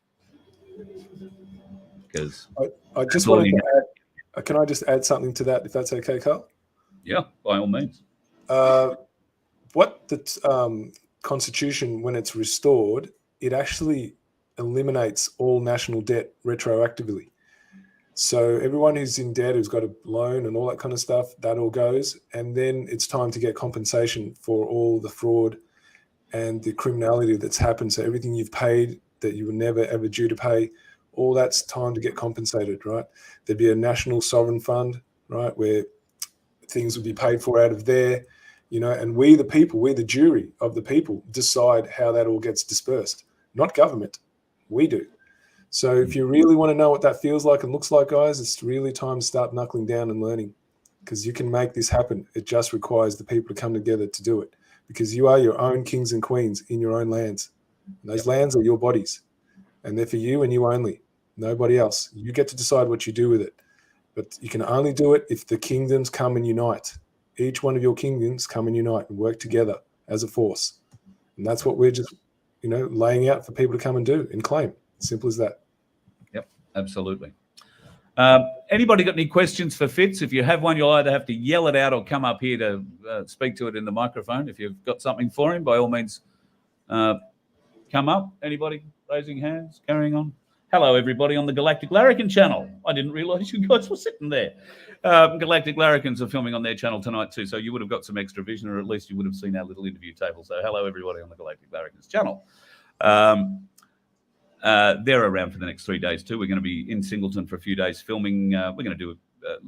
Because I just wanted to add, can I just add something to that, if that's okay, Carl? Yeah, by all means. What the Constitution, when it's restored, it actually eliminates all national debt retroactively. So everyone who's in debt, who's got a loan and all that kind of stuff, that all goes. And then it's time to get compensation for all the fraud and the criminality that's happened. So everything you've paid that you were never ever due to pay, all that's time to get compensated, right? There'd be a national sovereign fund, right, where things would be paid for out of there, you know, and we the people, we're the jury of the people, decide how that all gets dispersed. Not government, we do. So if you really want to know what that feels like and looks like, guys, it's really time to start knuckling down and learning, because you can make this happen. It just requires the people to come together to do it, because you are your own kings and queens in your own lands. And those lands are your bodies, and they're for you and you only, nobody else. You get to decide what you do with it. But you can only do it if the kingdoms come and unite. Each one of your kingdoms come and unite and work together as a force. And that's what we're just, you know, laying out for people to come and do and claim. Simple as that. Yep, absolutely. Anybody got any questions for Fitz? If you have one, you'll either have to yell it out or come up here to speak to it in the microphone. If you've got something for him, by all means, come up. Anybody raising hands, carrying on? Hello, everybody on the Galactic Larrikin channel. I didn't realise you guys were sitting there. Galactic Larrikins are filming on their channel tonight too, so you would have got some extra vision, or at least you would have seen our little interview table. So hello, everybody on the Galactic Larrikins channel. They're around for the next 3 days too. We're going to be in Singleton for a few days filming. We're going to do a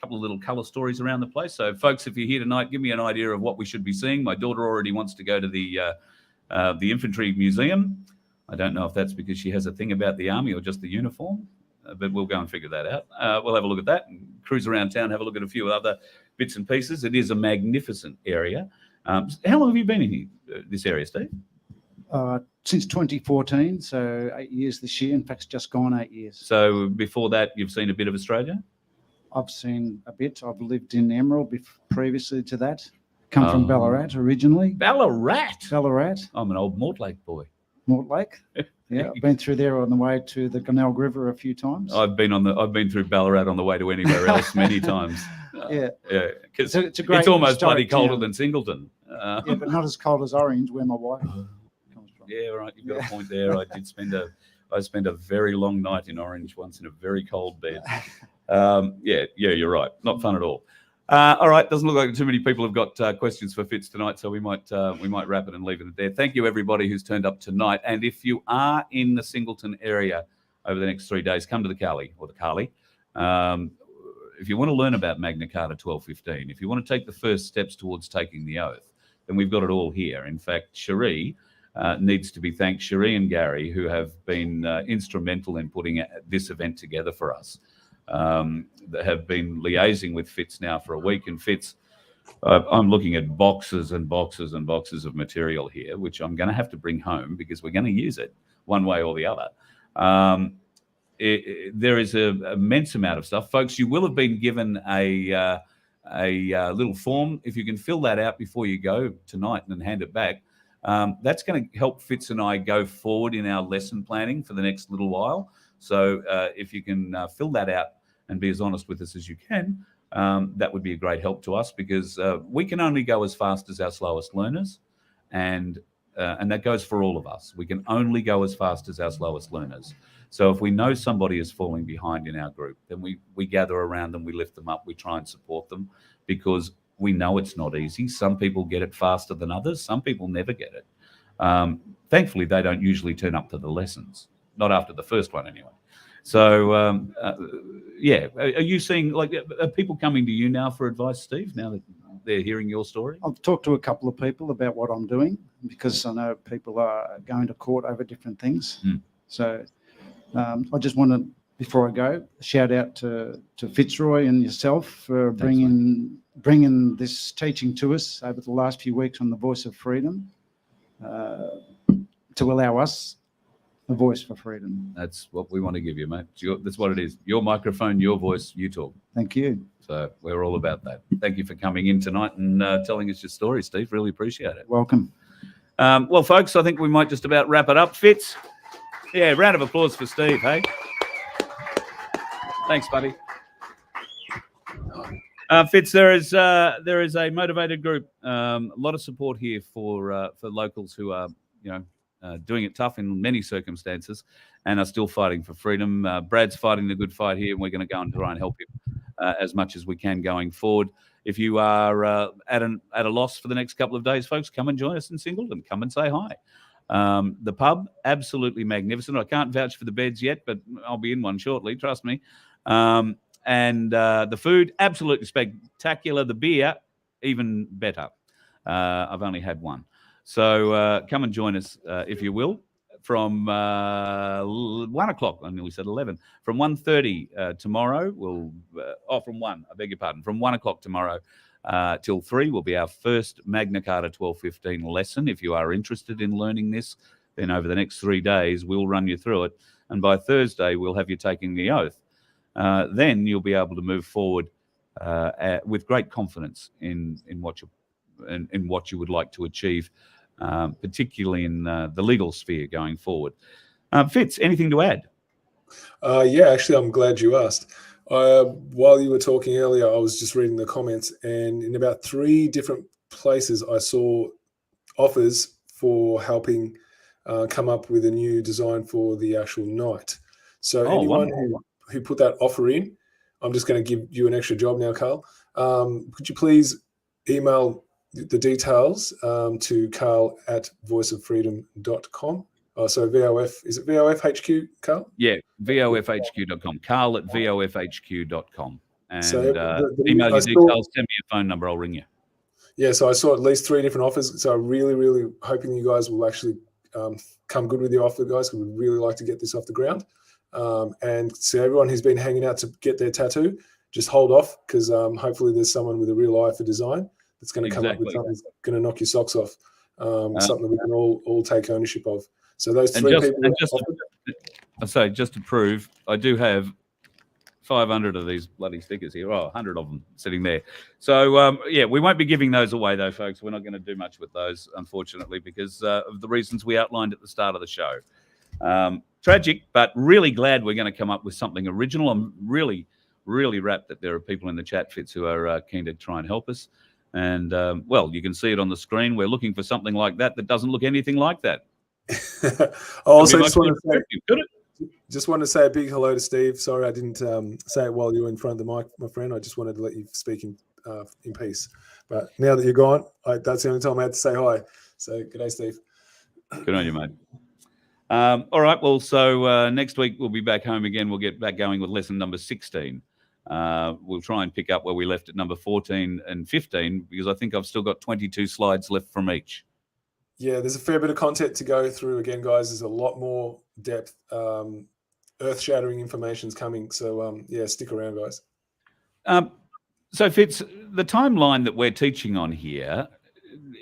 couple of little colour stories around the place. So, folks, if you're here tonight, give me an idea of what we should be seeing. My daughter already wants to go to the Infantry Museum. I don't know if that's because she has a thing about the army or just the uniform, but we'll go and figure that out. We'll have a look at that and cruise around town, have a look at a few other bits and pieces. It is a magnificent area. How long have you been in here, this area, Steve? Since 2014, so 8 years this year. In fact, it's just gone 8 years. So before that, you've seen a bit of Australia? I've seen a bit. I've lived in Emerald previously to that. Come from Ballarat originally. Ballarat? Ballarat. I'm an old Mortlake boy. Mortlake. Yeah, I've been through there on the way to the Glenelg River a few times. I've been through Ballarat on the way to anywhere else many times. Yeah, because it's a great it's almost bloody historic colder town. than Singleton. Yeah, but not as cold as Orange, where my wife comes from. Yeah, right. You've got a point there. I spent a very long night in Orange once in a very cold bed. Yeah, you're right. Not fun at all. All right, doesn't look like too many people have got questions for Fitz tonight, so we might wrap it and leave it there. Thank you, everybody who's turned up tonight. And if you are in the Singleton area over the next 3 days, come to the Cali or the Cali. If you want to learn about Magna Carta 1215, if you want to take the first steps towards taking the oath, then we've got it all here. In fact, Cherie needs to be thanked. Cherie and Gary, who have been instrumental in putting this event together for us. That have been liaising with Fitz now for a week. And Fitz, I'm looking at boxes and boxes and boxes of material here, which I'm going to have to bring home because we're going to use it one way or the other. There is an immense amount of stuff. Folks, you will have been given a little form. If you can fill that out before you go tonight and hand it back, that's going to help Fitz and I go forward in our lesson planning for the next little while. So if you can fill that out and be as honest with us as you can, that would be a great help to us, because we can only go as fast as our slowest learners, and that goes for all of us. We can only go as fast as our slowest learners. So if we know somebody is falling behind in our group, then we gather around them, we lift them up, we try and support them, because we know it's not easy. Some people get it faster than others. Some people never get it. Thankfully, they don't usually turn up to the lessons, not after the first one anyway. So, yeah, are you seeing, like, are people coming to you now for advice, Steve, now that they're hearing your story? I've talked to a couple of people about what I'm doing, because I know people are going to court over different things. So I just want to, before I go, shout out to Fitzroy and yourself for bringing this teaching to us over the last few weeks on the Voice of Freedom, to allow us a voice for freedom. That's what we want to give you, mate. That's what it is. Your microphone, your voice, you talk. Thank you. So we're all about that. Thank you for coming in tonight and telling us your story, Steve. Really appreciate it. Welcome. Well, folks, I think we might just about wrap it up. Fitz? Yeah, round of applause for Steve, hey? Thanks, buddy. Fitz, there is a motivated group, a lot of support here for locals who are, doing it tough in many circumstances and are still fighting for freedom. Brad's fighting the good fight here, and we're going to go and try and help him as much as we can going forward. If you are at a loss for the next couple of days, folks, come and join us in Singleton. Come and say hi. The pub, absolutely magnificent. I can't vouch for the beds yet, but I'll be in one shortly, trust me. And the food, absolutely spectacular. The beer, even better. I've only had one. So come and join us, if you will, from 1 o'clock. I nearly said 11. From 1:30 tomorrow, from 1, I beg your pardon. From 1 o'clock tomorrow till 3 will be our first Magna Carta 1215 lesson. If you are interested in learning this, then over the next 3 days, we'll run you through it. And by Thursday, we'll have you taking the oath. Then you'll be able to move forward with great confidence in what you would like to achieve, particularly in the legal sphere going forward. Fitz, anything to add? Yeah, actually, I'm glad you asked. While you were talking earlier, I was just reading the comments, and in about 3 different places, I saw offers for helping come up with a new design for the actual night. So Oh, anyone wonderful. who put that offer in, I'm just going to give you an extra job now, Carl. Could you please email the details to carl@voiceoffreedom.com? Oh, so VOF, is it VOF HQ, Carl? Yeah, vofhq.com. Carl@vofhq.com. And So email I your saw- details, send me your phone number, I'll ring you. Yeah, so I saw at least 3 different offers. So I'm really, really hoping you guys will actually come good with your offer, guys, because we'd really like to get this off the ground. And so everyone who's been hanging out to get their tattoo, just hold off, because hopefully there's someone with a real eye for design that's going to come up with Exactly. something that's going to knock your socks off, something that we can all take ownership of. So those And 3 just, people. and just to prove, I do have 500 of these bloody stickers here. 100 of them sitting there. So, yeah, we won't be giving those away, though, folks. We're not going to do much with those, unfortunately, because of the reasons we outlined at the start of the show. Tragic, but really glad we're going to come up with something original. I'm really, really rapt that there are people in the chat, Fitz, who are keen to try and help us. And, well, you can see it on the screen. We're looking for something like that doesn't look anything like that. I also just want to say a big hello to Steve. Sorry I didn't say it while you were in front of the mic, my friend. I just wanted to let you speak in peace. But now that you're gone, that's the only time I had to say hi. So good day, Steve. Good on you, mate. All right, well, so next week we'll be back home again. We'll get back going with lesson number 16. We'll try and pick up where we left at number 14 and 15, because I think I've still got 22 slides left from each. Yeah, there's a fair bit of content to go through. Again, guys, there's a lot more depth, earth-shattering information's coming. So, yeah, stick around, guys. So, Fitz, the timeline that we're teaching on here,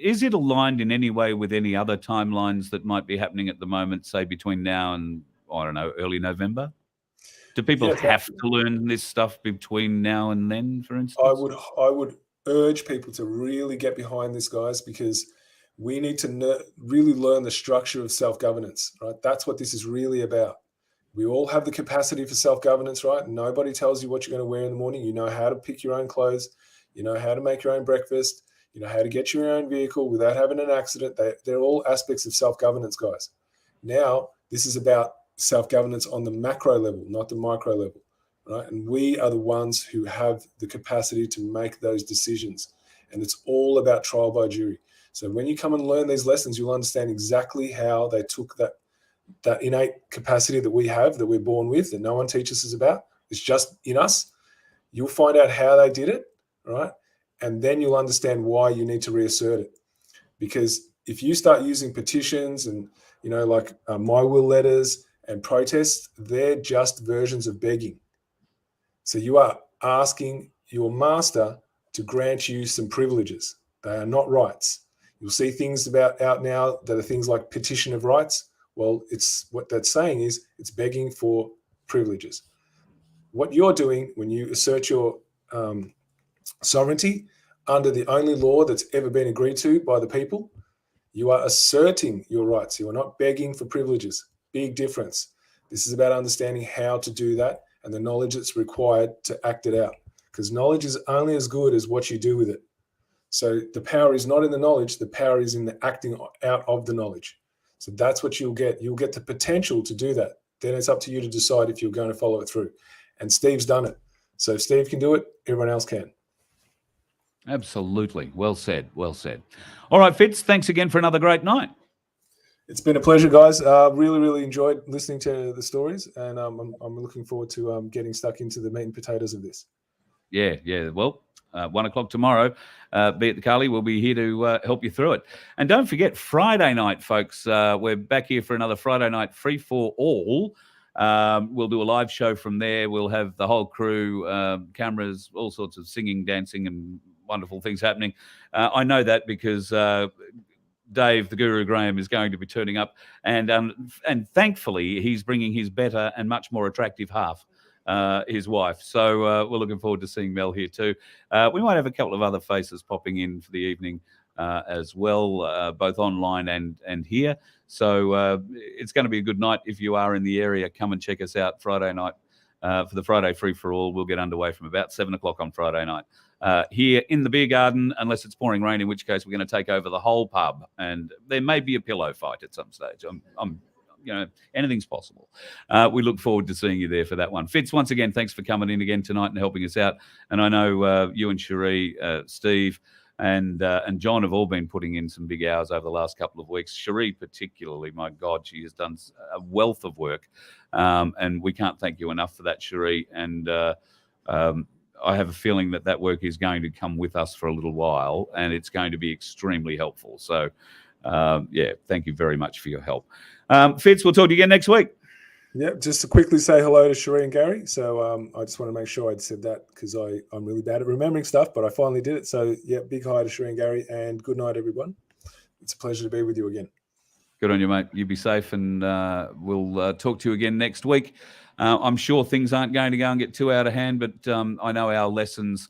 is it aligned in any way with any other timelines that might be happening at the moment, say between now and, I don't know, early November? Do people have to learn this stuff between now and then, for instance? I would urge people to really get behind this, guys, because we need to really learn the structure of self-governance, right? That's what this is really about. We all have the capacity for self-governance, right? Nobody tells you what you're going to wear in the morning. You know how to pick your own clothes. You know how to make your own breakfast. You know how to get your own vehicle without having an accident. They're all aspects of self-governance, guys. Now, this is about self-governance on the macro level, not the micro level, right? And we are the ones who have the capacity to make those decisions. And it's all about trial by jury. So when you come and learn these lessons, you'll understand exactly how they took that innate capacity that we have, that we're born with, that no one teaches us about. It's just in us. You'll find out how they did it, right? And then you'll understand why you need to reassert it. Because if you start using petitions and, like my will letters and protests, they're just versions of begging. So you are asking your master to grant you some privileges. They are not rights. You'll see things out now that are things like petition of rights. Well, it's what that's saying is it's begging for privileges. What you're doing when you assert your sovereignty under the only law that's ever been agreed to by the people, you are asserting your rights. You are not begging for privileges. Big difference. This is about understanding how to do that and the knowledge that's required to act it out. Because knowledge is only as good as what you do with it. So the power is not in the knowledge, the power is in the acting out of the knowledge. So that's what you'll get. You'll get the potential to do that. Then it's up to you to decide if you're going to follow it through. And Steve's done it. So if Steve can do it, everyone else can. Absolutely. Well said. Well said. All right, Fitz, thanks again for another great night. It's been a pleasure, guys. Really, really enjoyed listening to the stories. And I'm looking forward to getting stuck into the meat and potatoes of this. Yeah. Well, 1 o'clock tomorrow, be at the Cali. We'll be here to help you through it. And don't forget, Friday night, folks, we're back here for another Friday night free for all. We'll do a live show from there. We'll have the whole crew, cameras, all sorts of singing, dancing, and wonderful things happening. I know that because Dave, the Guru Graham, is going to be turning up. And thankfully, he's bringing his better and much more attractive half, his wife. So we're looking forward to seeing Mel here too. We might have a couple of other faces popping in for the evening as well, both online and here. So it's going to be a good night. If you are in the area, come and check us out Friday night for the Friday Free for All. We'll get underway from about 7 o'clock on Friday night here in the beer garden, unless it's pouring rain, in which case we're going to take over the whole pub. And there may be a pillow fight at some stage. anything's possible. We look forward to seeing you there for that one. Fitz, once again, thanks for coming in again tonight and helping us out. And I know you and Cherie, Steve, and John have all been putting in some big hours over the last couple of weeks. Cherie particularly, my God, she has done a wealth of work, and we can't thank you enough for that, Cherie. And I have a feeling that work is going to come with us for a little while, and it's going to be extremely helpful. So, thank you very much for your help. Fitz, we'll talk to you again next week. Yeah, just to quickly say hello to Cherie and Gary. So I just want to make sure I'd said that because I'm really bad at remembering stuff, but I finally did it. So, yeah, big hi to Cherie and Gary, and good night, everyone. It's a pleasure to be with you again. Good on you, mate. You be safe, and we'll talk to you again next week. I'm sure things aren't going to go and get too out of hand, but I know our lessons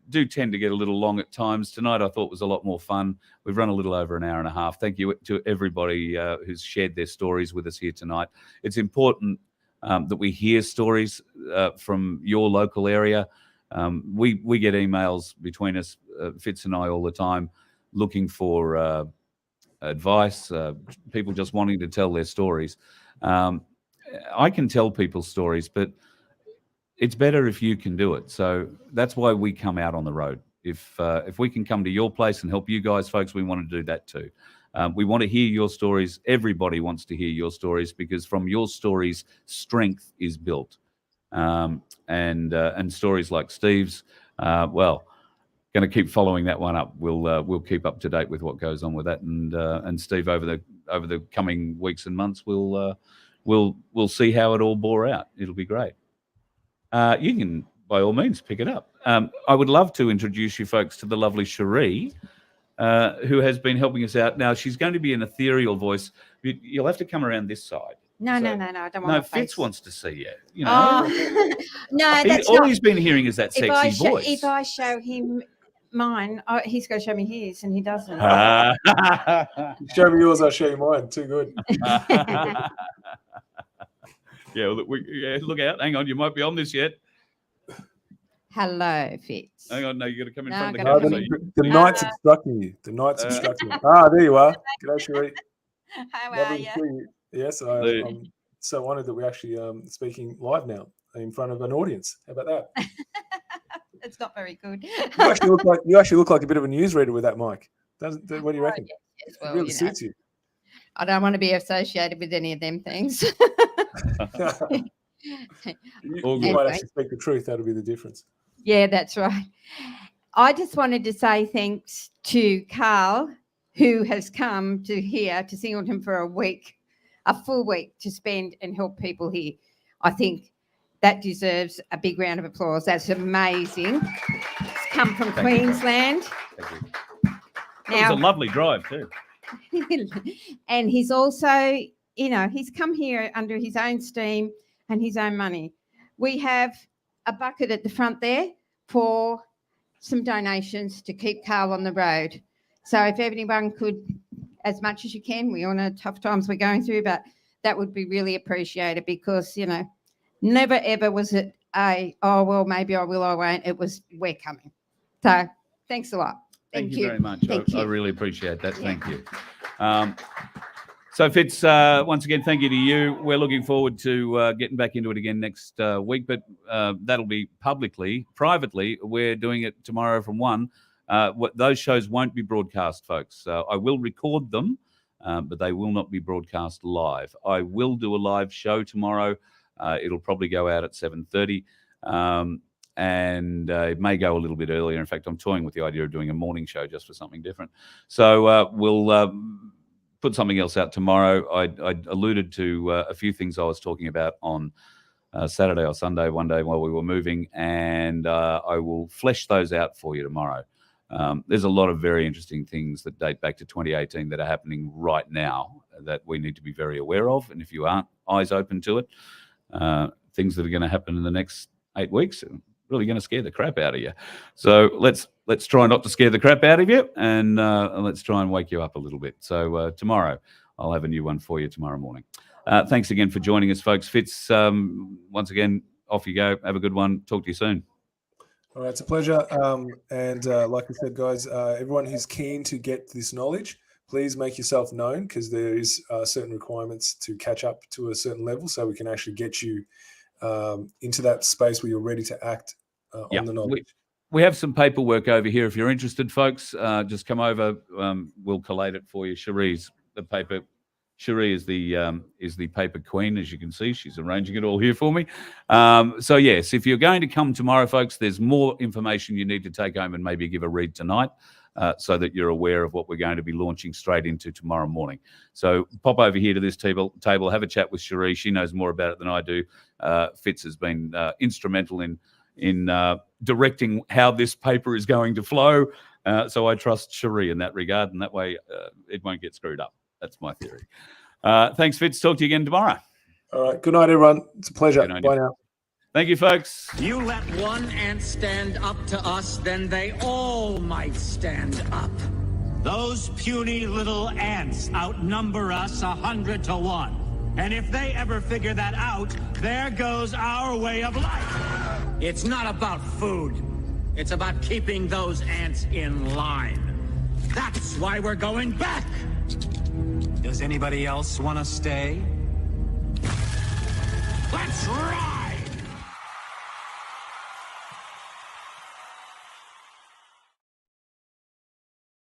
do tend to get a little long at times. Tonight I thought was a lot more fun. We've run a little over an hour and a half. Thank you to everybody who's shared their stories with us here tonight. It's important that we hear stories from your local area. We get emails between us, Fitz and I, all the time, looking for advice, people just wanting to tell their stories. I can tell people's stories, but it's better if you can do it. So that's why we come out on the road. If we can come to your place and help you guys, folks, we want to do that too. We want to hear your stories. Everybody wants to hear your stories because from your stories, strength is built. And stories like Steve's, going to keep following that one up. We'll keep up to date with what goes on with that. And Steve, over the coming weeks and months, we'll see how it all bore out. It'll be great. You can, by all means, pick it up. I would love to introduce you folks to the lovely Cherie, who has been helping us out. Now, she's going to be an ethereal voice. You'll have to come around this side. No, I don't want No, to Fitz wants to see you. Know? Oh. No, that's all not. he's been hearing is that sexy voice. If I show him mine, he's going to show me his, and he doesn't. Show me yours, I'll show you mine. Too good. Look out. Hang on, you might be on this yet. Hello, Fitz. Hang on, no, you got to come in No, front of the I've camera. gotta The night's obstructing you. The night's obstructing you. There you are. G'day, Cherie. How are Lovely to you? see you. Yes, I'm so honoured that we're actually speaking live now in front of an audience. How about that? It's not very good. You actually look like a bit of a newsreader with that mic. What do you reckon? Yes, well, it really suits you. I don't want to be associated with any of them things. You might actually speak the truth. That'll be the difference. Yeah, that's right. I just wanted to say thanks to Carl, who has come to here to Singleton for a full week to spend and help people here. I think that deserves a big round of applause. That's amazing. It's come from Queensland. Thank you. It was a lovely drive too. And he's also, he's come here under his own steam and his own money. We have a bucket at the front there for some donations to keep Carl on the road. So if anyone could, as much as you can, we all know tough times we're going through, but that would be really appreciated because, never ever was it maybe I will, I won't. It was, we're coming. So thanks a lot. Thank you very much. I really appreciate that. Yeah. Thank you. So Fitz, once again, thank you to you. We're looking forward to getting back into it again next week, but that'll be publicly. Privately, we're doing it tomorrow from 1. Those shows won't be broadcast, folks. I will record them, but they will not be broadcast live. I will do a live show tomorrow. It'll probably go out at 7:30, and it may go a little bit earlier. In fact, I'm toying with the idea of doing a morning show just for something different. So we'll put something else out tomorrow. I alluded to a few things I was talking about on Saturday or Sunday one day while we were moving, and I will flesh those out for you tomorrow. There's a lot of very interesting things that date back to 2018 that are happening right now that we need to be very aware of. And if you aren't eyes open to it, things that are going to happen in the next 8 weeks are really going to scare the crap out of you. So let's try not to scare the crap out of you, and let's try and wake you up a little bit. So tomorrow, I'll have a new one for you tomorrow morning. Thanks again for joining us, folks. Fitz, once again, off you go. Have a good one. Talk to you soon. All right, it's a pleasure. And like I said, guys, everyone who's keen to get this knowledge, please make yourself known, because there is certain requirements to catch up to a certain level so we can actually get you into that space where you're ready to act on the knowledge. We have some paperwork over here. If you're interested, folks, just come over. We'll collate it for you. Cherie's the paper. Cherie is the paper queen, as you can see. She's arranging it all here for me. So yes, if you're going to come tomorrow, folks, there's more information you need to take home and maybe give a read tonight, so that you're aware of what we're going to be launching straight into tomorrow morning. So pop over here to this table, have a chat with Cherie. She knows more about it than I do. Fitz has been instrumental in directing how this paper is going to flow. So I trust Cherie in that regard, and that way it won't get screwed up. That's my theory. Thanks, Fitz. Talk to you again tomorrow. All right. Good night, everyone. It's a pleasure. Bye now. Thank you, folks. You let one ant stand up to us, then they all might stand up. Those puny little ants outnumber us 100 to 1. And if they ever figure that out, there goes our way of life. It's not about food. It's about keeping those ants in line. That's why we're going back. Does anybody else want to stay? Let's rock!